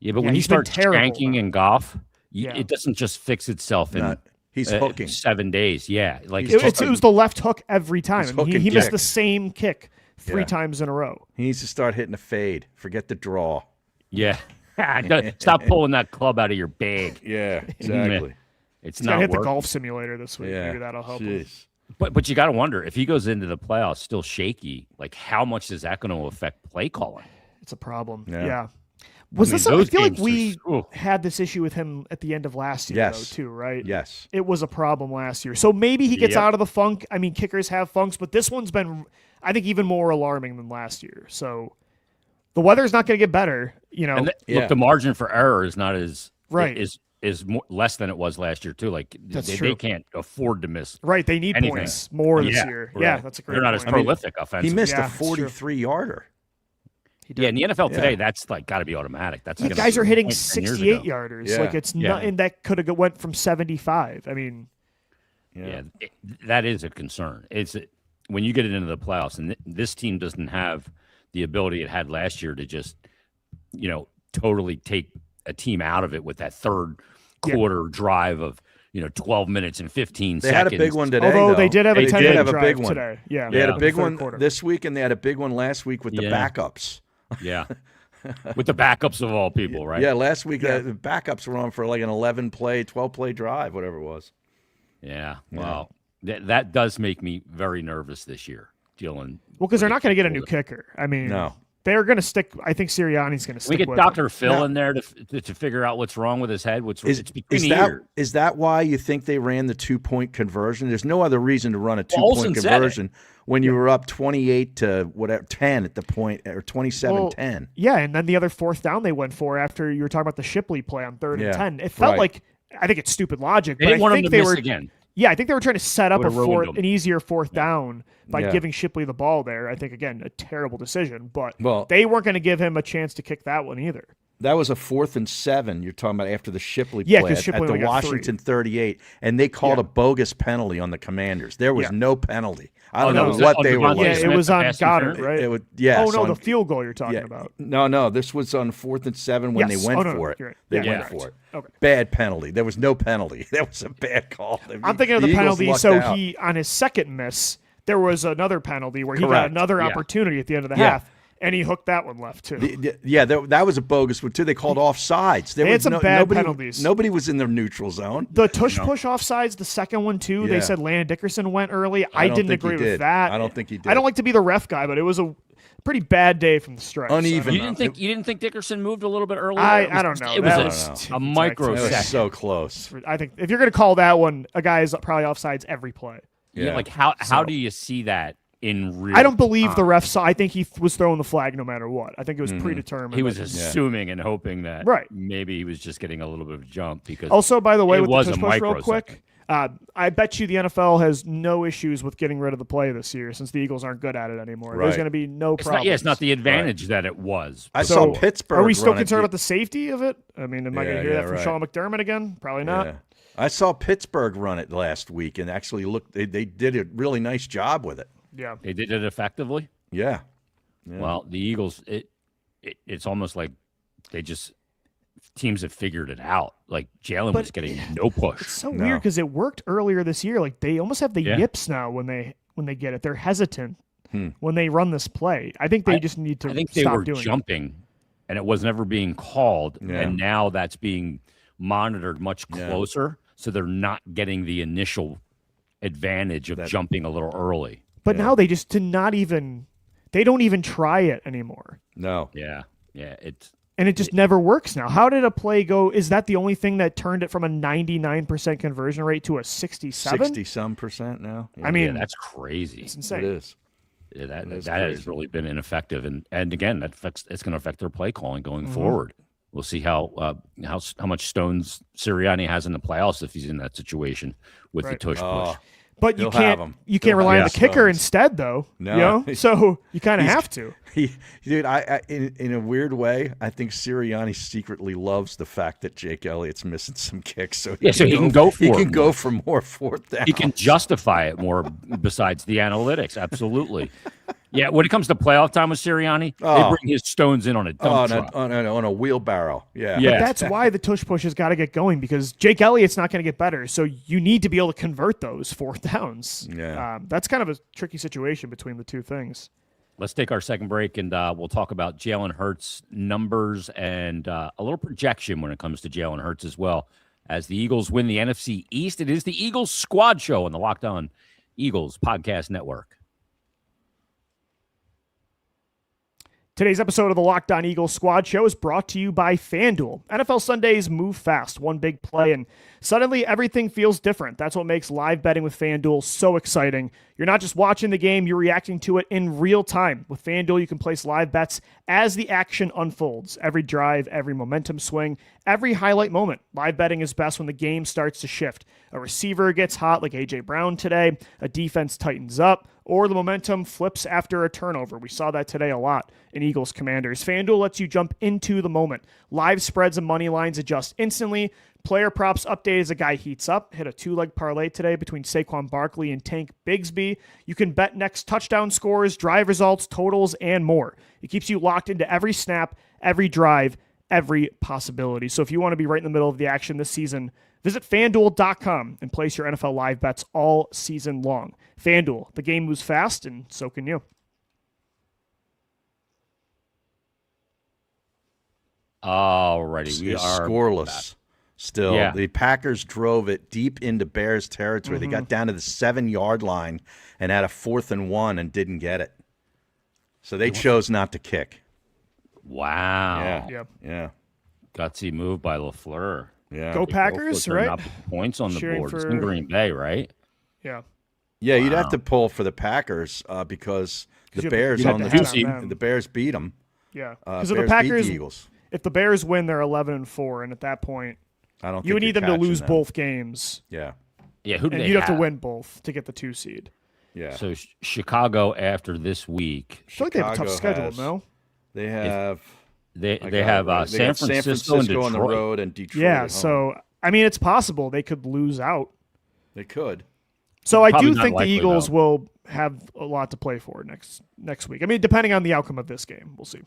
Yeah, but when you start shanking in golf, it doesn't just fix itself in... He's hooking 7 days. Yeah, like it was the left hook every time. He missed the same kick 3 times in a row. He needs to start hitting a fade. Forget the draw. Yeah. Stop pulling that club out of your bag. Yeah, exactly. It's He's not gotta hit working. the golf simulator this week. Yeah. Maybe that'll help him. But you got to wonder, if he goes into the playoffs still shaky, like how much is that going to affect play calling? It's a problem. Yeah. Yeah. I feel like we are, had this issue with him at the end of last year, though, too, right? Yes. It was a problem last year. So maybe he gets out of the funk. I mean, kickers have funks, but this one's been, I think, even more alarming than last year. So the weather's not going to get better, you know. Look, the margin for error is not as right. is more, less than it was last year too. Like they can't afford to miss. Right, they need anything. Points more this year. Right. Yeah, that's a great. They're not as prolific offensively. He missed a 43-yarder. Yeah, in the NFL today, that's like got to be automatic. That's guys are hitting 68 yarders. Yeah. Like it's not, and that could have went from 75. I mean, that is a concern. It's when you get it into the playoffs, and this team doesn't have the ability it had last year to just, totally take a team out of it with that third quarter drive of 12 minutes and 15 seconds. They had a big one today. Although they did have a 10-minute drive big one today. Yeah, they had a big one this week, and they had a big one last week with the backups. Yeah. With the backups of all people, right? Yeah, last week the backups were on for like an 11-play, 12-play drive, whatever it was. Yeah, well, that does make me very nervous this year, dealing. Well, because they're not going to get a new kicker. I mean, no. They're going to stick. I think Sirianni's going to stick. We get with Dr. him. Phil in there to figure out what's wrong with his head. Is that why you think they ran the 2-point conversion? There's no other reason to run a 2-point conversion when you were up 28 to 10 at the point, or 27-10. Yeah, and then the other fourth down they went for after you were talking about the Shipley play on 3rd and 10. It felt like, I think it's stupid logic, but I think they were again. Yeah, I think they were trying to set up an easier fourth down by giving Shipley the ball there. I think, again, a terrible decision, but they weren't going to give him a chance to kick that one either. That was a 4th and 7 you're talking about after the Shipley play at the Washington 38, and they called a bogus penalty on the Commanders. There was no penalty. I don't know what they were. Yeah, it was on Goddard, right? The field goal you're talking about. No, this was on 4th and 7 when they went for it. Right. They went for it. Okay. Bad penalty. There was no penalty. That was a bad call. I'm thinking of the penalty. So he, on his second miss, there was another penalty where he got another opportunity at the end of the half. And he hooked that one left, too. That was a bogus one, too. They called offsides. They had some bad penalties. Nobody was in their neutral zone. The tush-push offsides, the second one, too, they said Landon Dickerson went early. I didn't agree with that. I don't think he did. I don't like to be the ref guy, but it was a pretty bad day from the stretch. Uneven. You didn't think Dickerson moved a little bit earlier? I don't know. It was a microsecond. It was so close. I think if you're going to call that one, a guy is probably offsides every play. Yeah. Like, how do you see that? In real I don't believe the ref saw. I think he was throwing the flag no matter what. I think it was predetermined. He was assuming and hoping that maybe he was just getting a little bit of a jump because. Also, by the way, with the push real quick, I bet you the NFL has no issues with getting rid of the play this year since the Eagles aren't good at it anymore. There's going to be no problem. It's not the advantage that it was. I saw Pittsburgh. Are we still concerned about the safety of it? I mean, am I going to hear that from Sean McDermott again? Probably not. Yeah. I saw Pittsburgh run it last week and actually they did a really nice job with it. Yeah, they did it effectively. Yeah. Well, the Eagles, it's almost like teams have figured it out. Like Jalen was getting no push. It's so weird because it worked earlier this year. Like they almost have the yips now when they get it. They're hesitant when they run this play. I think they just need to. I think stop they were doing jumping, and it was never being called, and now that's being monitored much closer, so they're not getting the initial advantage of jumping a little early. But now they just they don't even try it anymore. No. Yeah. And it just never works now. How did a play go? Is that the only thing that turned it from a 99% conversion rate to a 67? 60-some% now. Yeah. I mean, that's crazy. It's insane. It is. Yeah, that has really been ineffective, and again, it's going to affect their play calling going forward. We'll see how much stones Sirianni has in the playoffs if he's in that situation with the tush push. But you can't rely on the kicker instead, though. No. So you kind of have to. Dude, in a weird way, I think Sirianni secretly loves the fact that Jake Elliott's missing some kicks, so he can go for more fourth down. He can justify it more besides the analytics. Absolutely. Yeah, when it comes to playoff time with Sirianni, they bring his stones in on a dump truck. On a wheelbarrow. Yeah. But that's why the tush push has got to get going because Jake Elliott's not going to get better. So you need to be able to convert those fourth downs. Yeah. That's kind of a tricky situation between the two things. let's take our second break, and we'll talk about Jalen Hurts numbers and a little projection when it comes to Jalen Hurts as well. As the Eagles win the NFC East, it is the Eagles Squad Show on the Locked On Eagles Podcast Network. Today's episode of the Locked On Eagles Squad Show is brought to you by FanDuel. NFL Sundays move fast, one big play, and suddenly everything feels different. That's what makes live betting with FanDuel so exciting. You're not just watching the game, you're reacting to it in real time. With FanDuel, you can place live bets as the action unfolds. Every drive, every momentum swing, every highlight moment. Live betting is best when the game starts to shift. A receiver gets hot like A.J. Brown today, a defense tightens up, or the momentum flips after a turnover. We saw that today a lot in Eagles Commanders. FanDuel lets you jump into the moment. Live spreads and money lines adjust instantly. Player props update as a guy heats up. Hit a 2-leg parlay today between Saquon Barkley and Tank Bigsby. You can bet next touchdown scores, drive results, totals, and more. It keeps you locked into every snap, every drive, every possibility. So if you want to be right in the middle of the action this season, visit FanDuel.com and place your NFL live bets all season long. FanDuel, the game moves fast, and so can you. Alrighty, we are scoreless. Still, the Packers drove it deep into Bears territory. They got down to the 7-yard line and had a 4th and 1 and didn't get it. So they chose not to kick. Wow. Yeah. Gutsy move by LaFleur. Yeah. Go Packers, right? Points on the board. It's in Green Bay, right? Yeah. Yeah, you'd have to pull for the Packers because the Bears on the Bears beat them. Yeah. Because if the Packers, if the Bears win, they're 11-4, and at that point, I don't. You would need them to lose both games. Yeah. Yeah. Who do they you'd have to win both to get the 2 seed. Yeah. So Chicago after this week. I feel like they have a tough schedule, no? They have. They have San Francisco and Detroit on the road and Detroit. Yeah. So I mean, it's possible they could lose out. They could. So I do think the Eagles will have a lot to play for next week. I mean, depending on the outcome of this game, we'll see.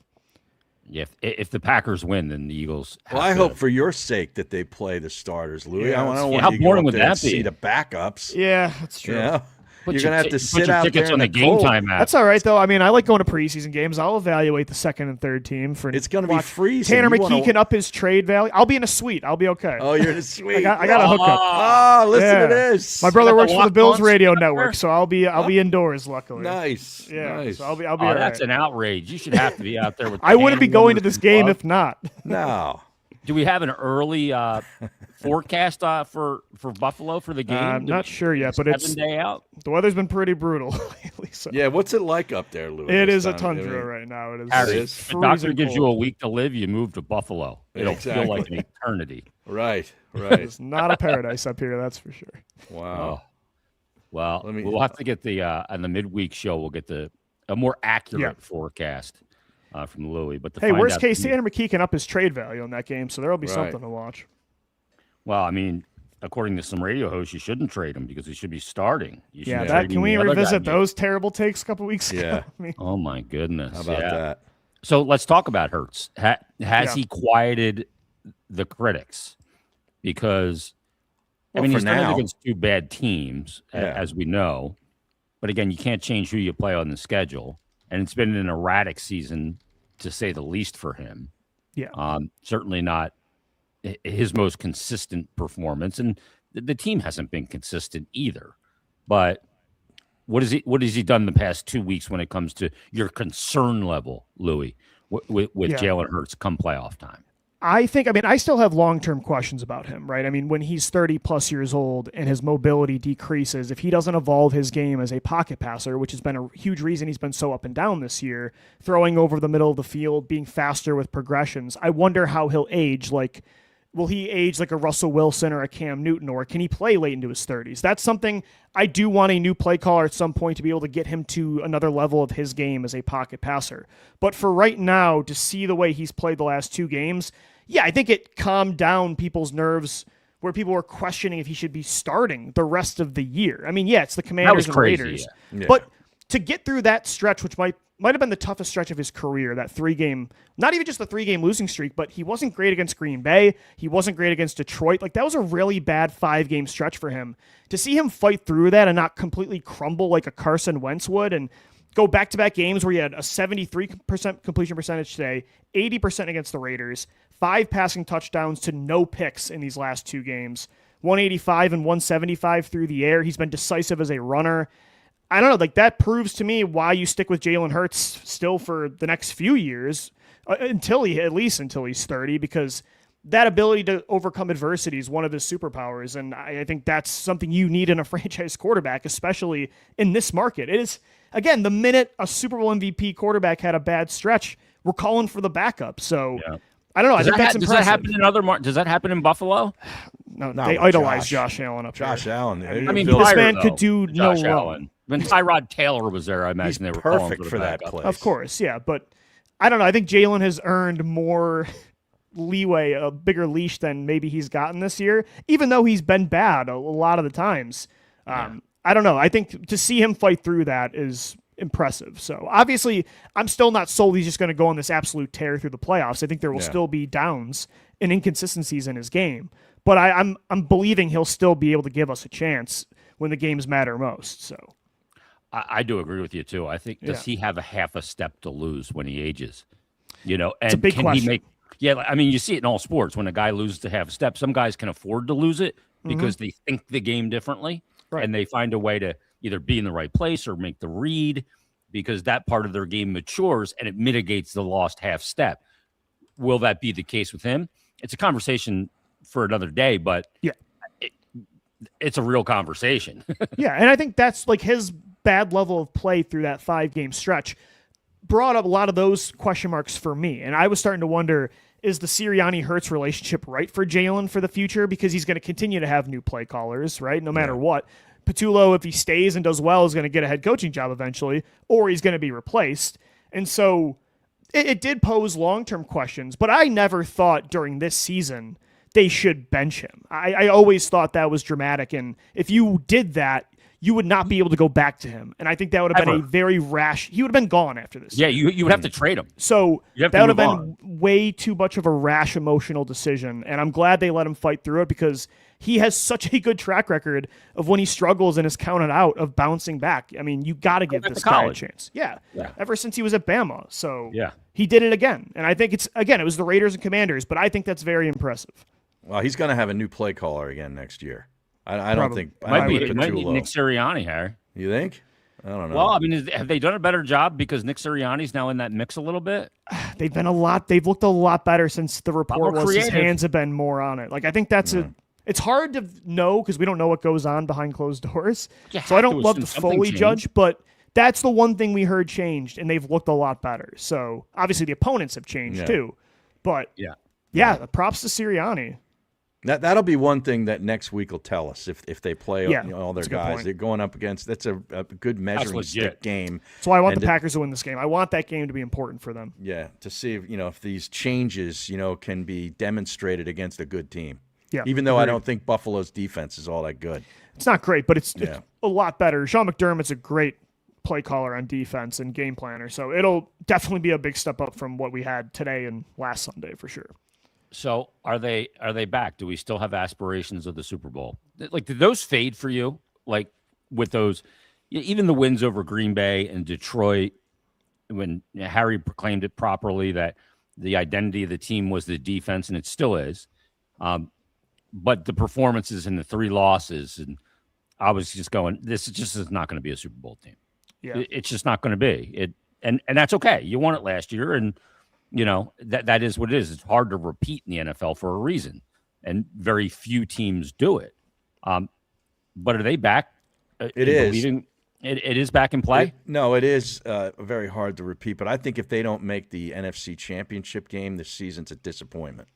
Yeah, if the Packers win, then the Eagles. I hope for your sake that they play the starters, Louis. Yeah, I don't want how you to boring go would up there that and be? See the backups. Yeah, that's true. Yeah. You're going to have to sit out tickets there on the game time app. That's all right, though. I mean, I like going to preseason games. I'll evaluate the second and third team. It's going to be freezing. Tanner McKee can up his trade value. I'll be in a suite. I'll be okay. Oh, you're in a suite. I got a hookup. Oh, listen to this. My brother works for the Bills radio network, so I'll be indoors, luckily. Nice. Yeah, nice. so I'll be all right. That's an outrage. You should have to be out there with I wouldn't be going to this game if not. No. Do we have an early forecast for Buffalo for the game? I'm not sure yet, but it's 7 day out. The weather's been pretty brutal lately. So. Yeah, what's it like up there, Louis? It is a tundra right now. It is. If the doctor gives you a week to live, you move to Buffalo. It'll feel like an eternity. Right. It's not a paradise up here, that's for sure. Wow. Well, we'll have to get on the midweek show. We'll get a more accurate forecast. From Louis, but worst case, Tanner McKee can up his trade value in that game, so there'll be something to watch. Well, I mean, according to some radio hosts, you shouldn't trade him because he should be starting. Can we revisit those terrible takes a couple weeks ago? Yeah. I mean, oh my goodness. How about that? So let's talk about Hurts. Has he quieted the critics? Because he's started against 2 bad teams, as we know. But again, you can't change who you play on the schedule. And it's been an erratic season, to say the least, for him. Yeah. Certainly not his most consistent performance, and the team hasn't been consistent either. But what has he done the past 2 weeks when it comes to your concern level, Louis, with Jalen Hurts come playoff time? I still have long-term questions about him, right? I mean, when he's 30-plus years old and his mobility decreases, if he doesn't evolve his game as a pocket passer, which has been a huge reason he's been so up and down this year, throwing over the middle of the field, being faster with progressions, I wonder how he'll age. Like, will he age like a Russell Wilson or a Cam Newton, or can he play late into his 30s? That's something I do want a new play caller at some point to be able to get him to another level of his game as a pocket passer. But for right now, to see the way he's played the last 2 games, I think it calmed down people's nerves where people were questioning if he should be starting the rest of the year. I mean, it's the Commanders and Raiders. Yeah. But to get through that stretch, which might have been the toughest stretch of his career, that 3-game, not even just the 3-game losing streak, but he wasn't great against Green Bay. He wasn't great against Detroit. Like, that was a really bad 5-game stretch for him. To see him fight through that and not completely crumble like a Carson Wentz would, and go back-to-back games where you had a 73% completion percentage today, 80% against the Raiders, 5 passing touchdowns to no picks in these last 2 games, 185 and 175 through the air. He's been decisive as a runner. I don't know, like that proves to me why you stick with Jalen Hurts still for the next few years, until he's 30, because that ability to overcome adversity is one of his superpowers, and I think that's something you need in a franchise quarterback, especially in this market. It is, again, the minute a Super Bowl MVP quarterback had a bad stretch, we're calling for the backup. So I don't know. I think that's impressive. Does that happen in does that happen in Buffalo? No, they idolize Josh Allen up Josh here. Allen. I mean, this man could do no wrong. When Tyrod Taylor was there, I imagine they were perfect for that place. Of course, yeah, but I don't know. I think Jalen has earned more leeway, a bigger leash than maybe he's gotten this year, even though he's been bad a lot of the times. I don't know. I think to see him fight through that is impressive. So obviously, I'm still not sold he's just going to go on this absolute tear through the playoffs. I think there will still be downs and inconsistencies in his game, but I'm believing he'll still be able to give us a chance when the games matter most. So I do agree with you too. I think does he have a half a step to lose when he ages? And it's a big question. I mean, you see it in all sports. When a guy loses a half a step, some guys can afford to lose it because they think the game differently, and they find a way to either be in the right place or make the read because that part of their game matures and it mitigates the lost half step. Will that be the case with him? It's a conversation for another day, but it's a real conversation. And I think that's like his bad level of play through that 5-game stretch brought up a lot of those question marks for me. And I was starting to wonder, is the Sirianni-Hurts relationship right for Jalen for the future? Because he's going to continue to have new play callers, right? No matter what. Patullo, if he stays and does well, is going to get a head coaching job eventually, or he's going to be replaced. And so it did pose long-term questions, but I never thought during this season they should bench him. I always thought that was dramatic, and if you did that, you would not be able to go back to him. And I think that would have been a very rash. He would have been gone after this. Yeah, you would have to trade him. So that would have been way too much of a rash emotional decision. And I'm glad they let him fight through it because he has such a good track record of when he struggles and is counted out of bouncing back. I mean, you got to give this guy a chance. Yeah. Ever since he was at Bama. So he did it again. And I think it was the Raiders and Commanders, but I think that's very impressive. Well, he's going to have a new play caller again next year. I don't think it might be Nick Sirianni, Harry. You think? I don't know. Well, I mean, have they done a better job because Nick Sirianni's now in that mix a little bit? They've looked a lot better since the report was his hands have been more on it. Like I think that's it's hard to know because we don't know what goes on behind closed doors. So I don't love to fully judge, but that's the one thing we heard changed, and they've looked a lot better. So obviously the opponents have changed too. But props to Sirianni. That'll be one thing that next week will tell us if they play all their guys. They're going up against – that's a good measuring stick game. That's why I want the Packers to win this game. I want that game to be important for them. Yeah, to see if these changes can be demonstrated against a good team. Yeah, even though I don't think Buffalo's defense is all that good. It's not great, but it's a lot better. Sean McDermott's a great play caller on defense and game planner, so it'll definitely be a big step up from what we had today and last Sunday for sure. So are they back? Do we still have aspirations of the Super Bowl? Like, did those fade for you? Like with those, even the wins over Green Bay and Detroit, when Harry proclaimed it properly that the identity of the team was the defense, and it still is. But the performances and the 3 losses, and I was just going, this is not going to be a Super Bowl team. Yeah, it's just not going to be. And that's okay. You won it last year, and that is what it is. It's hard to repeat in the NFL for a reason, and very few teams do it. But are they back? It is. It is back in play? It is very hard to repeat. But I think if they don't make the NFC Championship game this season, it's a disappointment.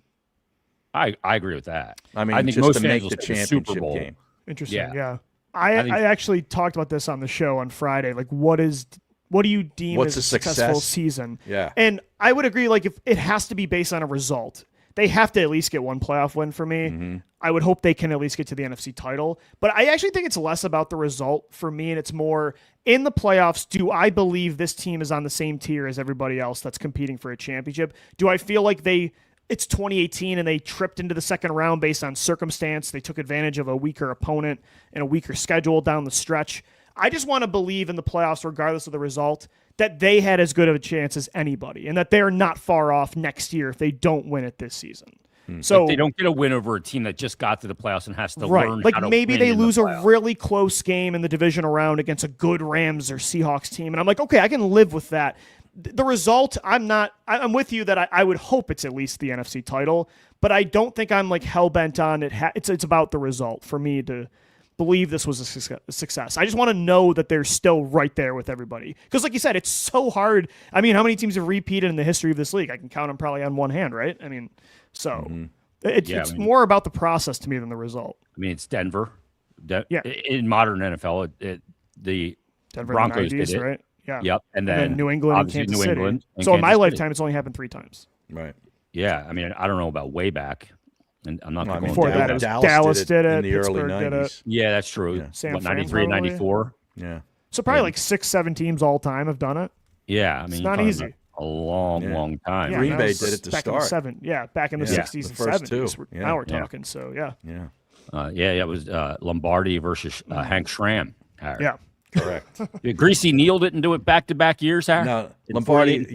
I agree with that. I mean, I think just most to make fans the will say championship Super Bowl. game. Interesting, yeah. I actually talked about this on the show on Friday. Like, what do you deem as a successful season? Yeah. And I would agree, like, if it has to be based on a result, they have to at least get one playoff win for me. Mm-hmm. I would hope they can at least get to the NFC title. But I actually think it's less about the result for me, and it's more in the playoffs, do I believe this team is on the same tier as everybody else that's competing for a championship? Do I feel like it's 2018 and they tripped into the second round based on circumstance? They took advantage of a weaker opponent and a weaker schedule down the stretch. I just want to believe in the playoffs, regardless of the result, that they had as good of a chance as anybody, and that they're not far off next year if they don't win it this season. So if they don't get a win over a team that just got to the playoffs and has to learn like how to maybe win they in lose the a really close game in the divisional round against a good Rams or Seahawks team, and I'm like, okay, I can live with that. The result, I'm with you that I would hope it's at least the NFC title, but I don't think I'm like hell bent on it. It's about the result for me to believe this was a success. I just want to know that they're still right there with everybody. Because like you said, it's so hard. I mean, how many teams have repeated in the history of this league? I can count them probably on one hand, right? I mean, so it's more about the process to me than the result. I mean, it's Denver. In modern NFL, the Denver Broncos in the 90s, did it. Right? Yeah. Yep. And then New England and Kansas City. And so in my Kansas lifetime, it's only happened 3 times. Right. Yeah. I mean, I don't know about way back. And I'm not going to before that, it was Dallas did it in the early Pittsburgh 90s. did it. Yeah, that's true. Yeah. San 93 and 94. Yeah. So probably like 6-7 teams all time have done it. Yeah. I mean, it's not easy. A long time. Green Bay did it to back start. Back in the 60s and 70s. Now we're talking. So It was Lombardi versus Hank Schramm. Harry. Yeah. Correct. Greasy Neal didn't do it back-to-back years, Harry? No, Lombardi,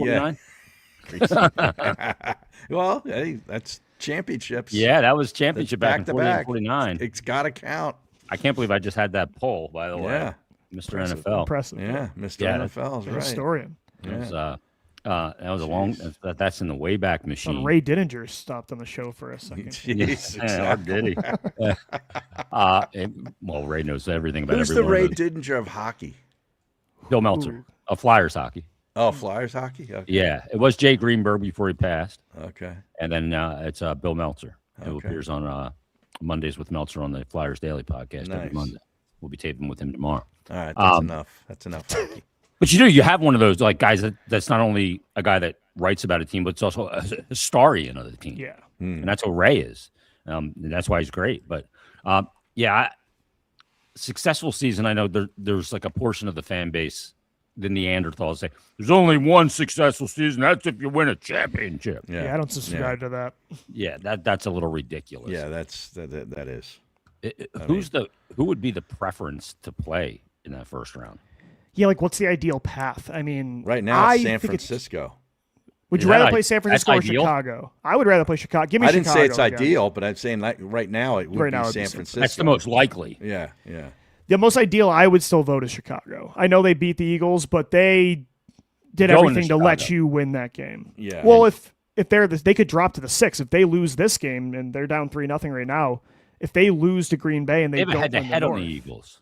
well, hey, that's championships. Yeah, that was championship back in back-to-back. 49. It's got to count. I can't believe I just had that poll, by the way. Yeah. Mr. NFL. Impressive. Yeah, Mr. NFL's right. Historian. That was a long. That's in the Wayback Machine. Ray Didinger stopped on the show for a second. Jeez, did he? Well, Ray knows everything about Who's the Ray Didinger of hockey? Bill Meltzer of Flyers hockey. Oh, Flyers hockey. Okay. Yeah, it was Jay Greenberg before he passed. Okay. And then it's Bill Meltzer, who appears on Mondays with Meltzer on the Flyers Daily podcast every Monday. We'll be taping with him tomorrow. All right, that's enough. That's enough hockey. But you have one of those like guys that's not only a guy that writes about a team, but it's also a historian of the team. Yeah, and that's what Ray is. And that's why he's great. But successful season. I know there's like a portion of the fan base, the Neanderthals, say there's only one successful season. That's if you win a championship. Yeah, I don't subscribe to that. Yeah, that's a little ridiculous. Yeah, that is. Who would be the preference to play in that first round? Yeah, like what's the ideal path? I mean, right now, San Francisco. Would you rather play San Francisco or Chicago? I would rather play Chicago. Give me Chicago. I didn't say it's ideal, but I'm saying like right now it would be San Francisco. That's the most likely. Yeah. The most ideal, I would still vote as Chicago. I know they beat the Eagles, but they did everything to let you win that game. Yeah. Well, if they're they could drop to the 6. If they lose this game and they're down 3-0 right now, if they lose to Green Bay and they don't had to win head the on North, the Eagles.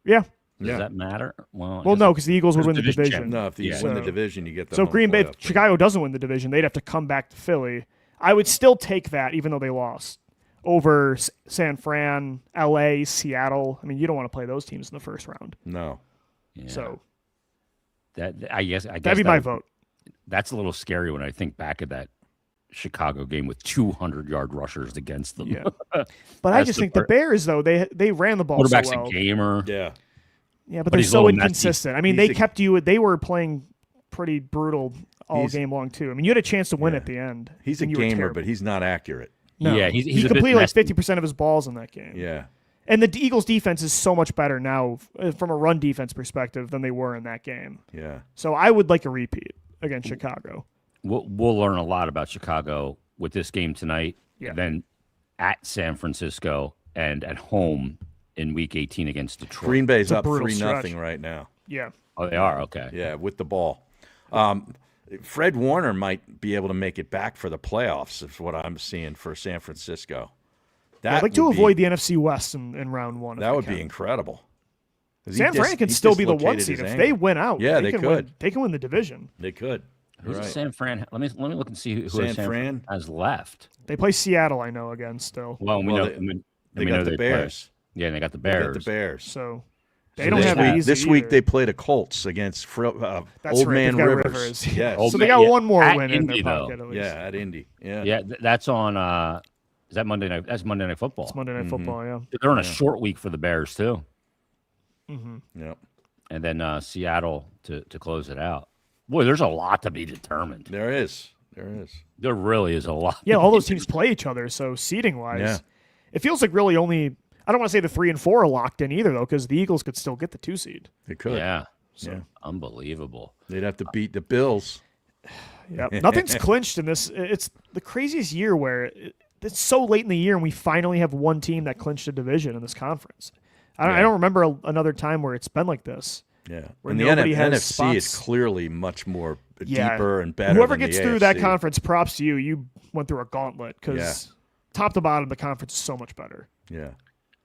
Yeah. Does that matter? Well, no, because the Eagles would win the division. No, if you win the division, you get the So if Green Bay, Chicago doesn't win the division, they'd have to come back to Philly. I would still take that, even though they lost, over San Fran, LA, Seattle. I mean, you don't want to play those teams in the first round. No. Yeah. So I guess that'd be my vote. That's a little scary when I think back of that Chicago game with 200-yard rushers against them. Yeah. But I just think the Bears, though, they ran the ball quarterback's so well. a gamer. Yeah. Yeah, but they're so inconsistent. I mean, they were playing pretty brutal all game long, too. I mean, you had a chance to win at the end. He's a gamer, but he's not accurate. No. Yeah, he completed like 50% of his balls in that game. Yeah. And the Eagles' defense is so much better now from a run defense perspective than they were in that game. Yeah. So I would like a repeat against Chicago. We'll learn a lot about Chicago with this game tonight. Yeah. Then at San Francisco and at home in Week 18 against Detroit. Green Bay's up 3-0 right now. Yeah. Oh, they are? Okay. Yeah, with the ball. Fred Warner might be able to make it back for the playoffs, is what I'm seeing for San Francisco. I'd like to avoid the NFC West in round 1. That would be incredible. San Fran can still be the 1 seed if they win out. Yeah, they could. They can win the division. They could. Who's San Fran? Let me look and see who San Fran has left. They play Seattle, I know, again still. Well, they got the Bears. Yeah, and they got the Bears. So they don't have it easy this week. They play the Colts against Old Man Rivers. Yeah. So they got one more win in their pocket. At least. Yeah, at Indy. Yeah. Yeah, that's on. Is that Monday night? That's Monday Night Football. It's Monday Night Football. Yeah. They're on a short week for the Bears too. Mm-hmm. Yep. And then Seattle to close it out. Boy, there's a lot to be determined. There is. There really is a lot. Yeah, all those teams play each other. So seeding wise, it feels like really only. I don't want to say the 3 and 4 are locked in either, though, because the Eagles could still get the 2 seed. They could. Yeah. So unbelievable. They'd have to beat the Bills. Yeah, nothing's clinched in this. It's the craziest year where it's so late in the year and we finally have one team that clinched a division in this conference. I don't remember another time where it's been like this. Yeah, where and the NFC is clearly much more deeper and better. Whoever than gets the through AFC. that conference, props to you. You went through a gauntlet because top to bottom, the conference is so much better. Yeah,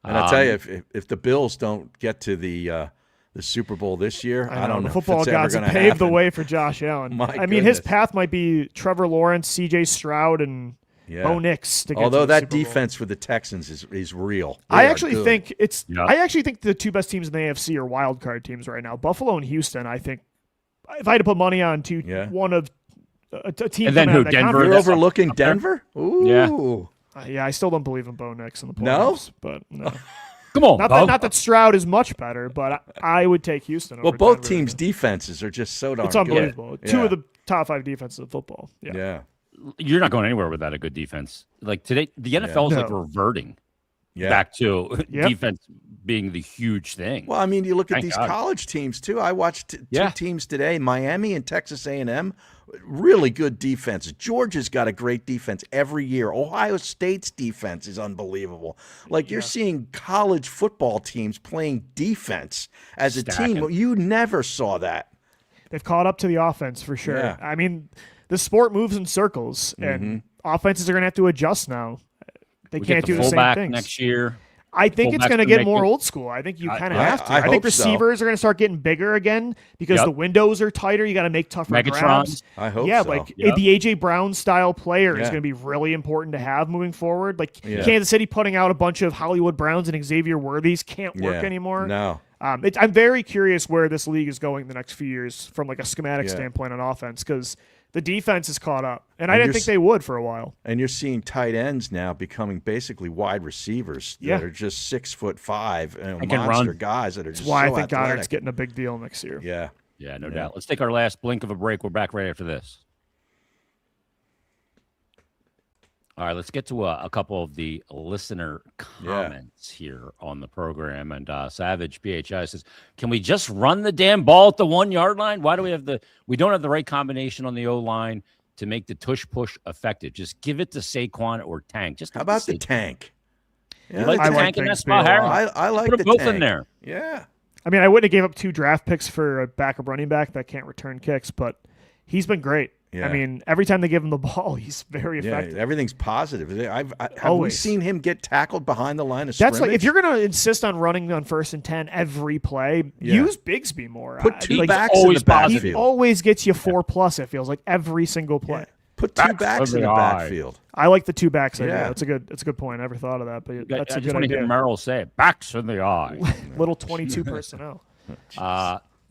and I tell you, if the Bills don't get to the Super Bowl this year, I don't know. The football if it's gods ever have gonna paved the happen. way for Josh Allen. My mean, his goodness. path might be Trevor Lawrence, C.J. Stroud, and Bo Nix. To get Although to the that Super Bowl. defense for the Texans is real. They I are actually good. think I actually think the 2 best teams in the AFC are wild card teams right now. Buffalo and Houston. I think if I had to put money on one of a team, and then coming out who? of that Denver. conference- You're overlooking Denver. Ooh. Yeah, I still don't believe in Bo Nix in the No? playoffs. But no. Come on. Not that Stroud is much better, but I would take Houston. Well, over both Denver. teams' defenses are just so darn It's unbelievable. good. 2 of the top 5 defenses of football. Yeah. You're not going anywhere without a good defense. Like today, the NFL is like reverting back to defense being the huge thing. Well, I mean, you look at Thank these God. college teams too. I watched two teams today: Miami and Texas A&M. Really good defense. Georgia's got a great defense every year. Ohio State's defense is unbelievable. Like you're seeing college football teams playing defense as a team. You never saw that. They've caught up to the offense for sure. Yeah. I mean, the sport moves in circles, and offenses are going to have to adjust now. They can't do the same things next year. I think it's going to get more old school. I think you kind of have to. I think hope so. receivers are going to start getting bigger again because the windows are tighter. You got to make tougher grabs. I hope so. like the A.J. Brown style player is going to be really important to have moving forward. Like Kansas City putting out a bunch of Hollywood Browns and Xavier Worthies can't work anymore. No. I'm very curious where this league is going the next few years from like a schematic standpoint on offense because the defense is caught up, and I didn't think they would for a while. And you're seeing tight ends now becoming basically wide receivers that are just 6'5" and monster guys that are just That's why so I think athletic. Goddard's getting a big deal next year. Yeah, no doubt. Let's take our last blink of a break. We're back right after this. All right, let's get to a couple of the listener comments here on the program. And Savage PHI says, "Can we just run the damn ball at the 1 yard line? Why do we don't have the right combination on the O line to make the tush push effective? Just give it to Saquon or Tank. Just how about the Tank? Yeah, you like the Tank in that spot, Harry? I like Put the both Tank in there. Yeah. I mean, I wouldn't have gave up 2 draft picks for a backup running back that can't return kicks, but he's been great. Yeah. I mean, every time they give him the ball, he's very effective. Yeah, everything's positive. Have we seen him get tackled behind the line of scrimmage? That's like if you're going to insist on running on 1st and 10 every play, use Bigsby more. Put 2 backs in the backfield. He always gets you 4+. It feels like every single play. Yeah. Put 2 backs in the backfield. I like the 2 backs idea. That's a good point. I never thought of that, but that's a good idea. I just want to hear Merrill say it. Backs in the eye. Little 22 personnel.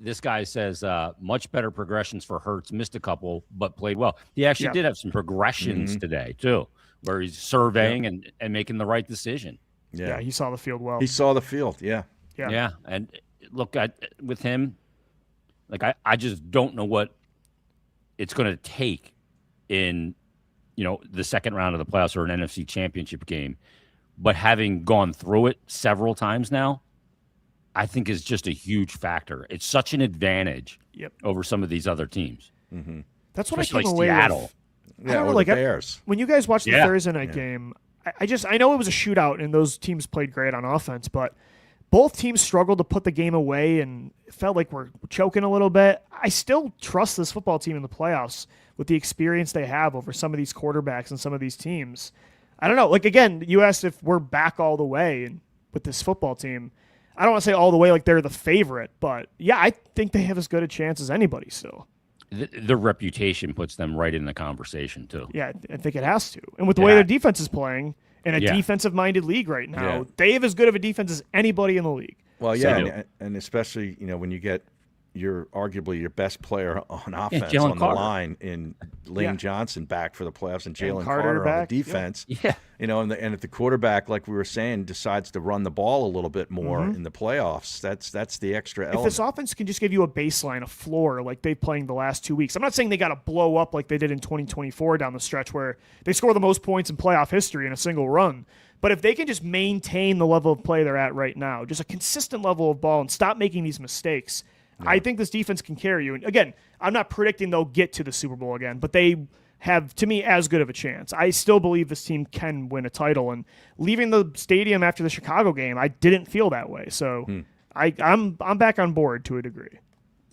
This guy says much better progressions for Hurts. Missed a couple, but played well. He actually did have some progressions today, too, where he's surveying and making the right decision. Yeah, he saw the field well. He saw the field, yeah. And look, with him, like I just don't know what it's going to take in, the second round of the playoffs or an NFC championship game. But having gone through it several times now, I think is just a huge factor. It's such an advantage over some of these other teams. Mm-hmm. That's what especially I came away Seattle. with. I don't know, like the Bears. When you guys watched the Thursday night game, I know it was a shootout and those teams played great on offense, but both teams struggled to put the game away and it felt like we're choking a little bit. I still trust this football team in the playoffs with the experience they have over some of these quarterbacks and some of these teams. I don't know. Like, again, you asked if we're back all the way and with this football team. I don't want to say all the way like they're the favorite, but yeah, I think they have as good a chance as anybody still. The reputation puts them right in the conversation, too. Yeah, I think it has to. And with the way their defense is playing in a defensive-minded league right now, they have as good of a defense as anybody in the league. Well, yeah, and especially, when you get arguably your best player on offense Jalen on Carter. the line in Lane Johnson back for the playoffs and Jalen Carter Carter on the defense. Yeah. And if the quarterback, like we were saying, decides to run the ball a little bit more in the playoffs, that's the extra element. If this offense can just give you a baseline, a floor, like they've playing the last 2 weeks. I'm not saying they got to blow up like they did in 2024 down the stretch where they score the most points in playoff history in a single run. But if they can just maintain the level of play they're at right now, just a consistent level of ball and stop making these mistakes, I think this defense can carry you. And again, I'm not predicting they'll get to the Super Bowl again, but they have, to me, as good of a chance. I still believe this team can win a title. And leaving the stadium after the Chicago game, I didn't feel that way. So I'm back on board to a degree.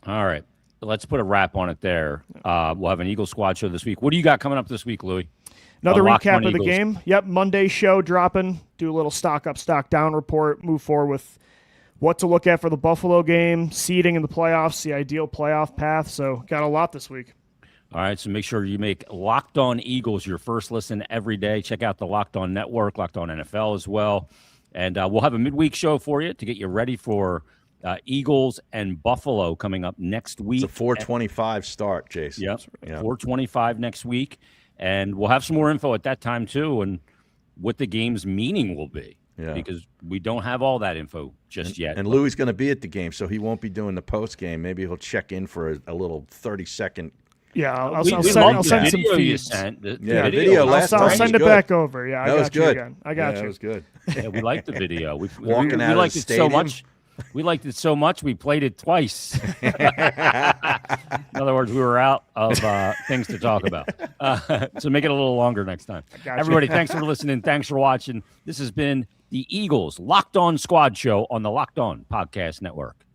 All right. Let's put a wrap on it there. We'll have an Eagle Squad show this week. What do you got coming up this week, Louie? Another recap of the game. Yep, Monday show dropping. Do a little stock up, stock down report. Move forward with what to look at for the Buffalo game, seeding in the playoffs, the ideal playoff path. So got a lot this week. All right, so make sure you make Locked On Eagles your first listen every day. Check out the Locked On Network, Locked On NFL as well. And we'll have a midweek show for you to get you ready for Eagles and Buffalo coming up next week. It's a 4:25 start, Jason. Yep, 4:25 next week. And we'll have some more info at that time, too, and what the game's meaning will be. Yeah. Because we don't have all that info just yet. And Louie's going to be at the game, so he won't be doing the post game. Maybe he'll check in for a little 30-second. Yeah, I'll send some feeds. Video. I'll send it back over. Yeah, that was good. I got you. That was good. Yeah, we like the video. We liked it so much. We liked it so much we played it twice. In other words, we were out of things to talk about. So make it a little longer next time. Everybody, thanks for listening. Thanks for watching. This has been the Eagles Locked On Squad Show on the Locked On Podcast Network.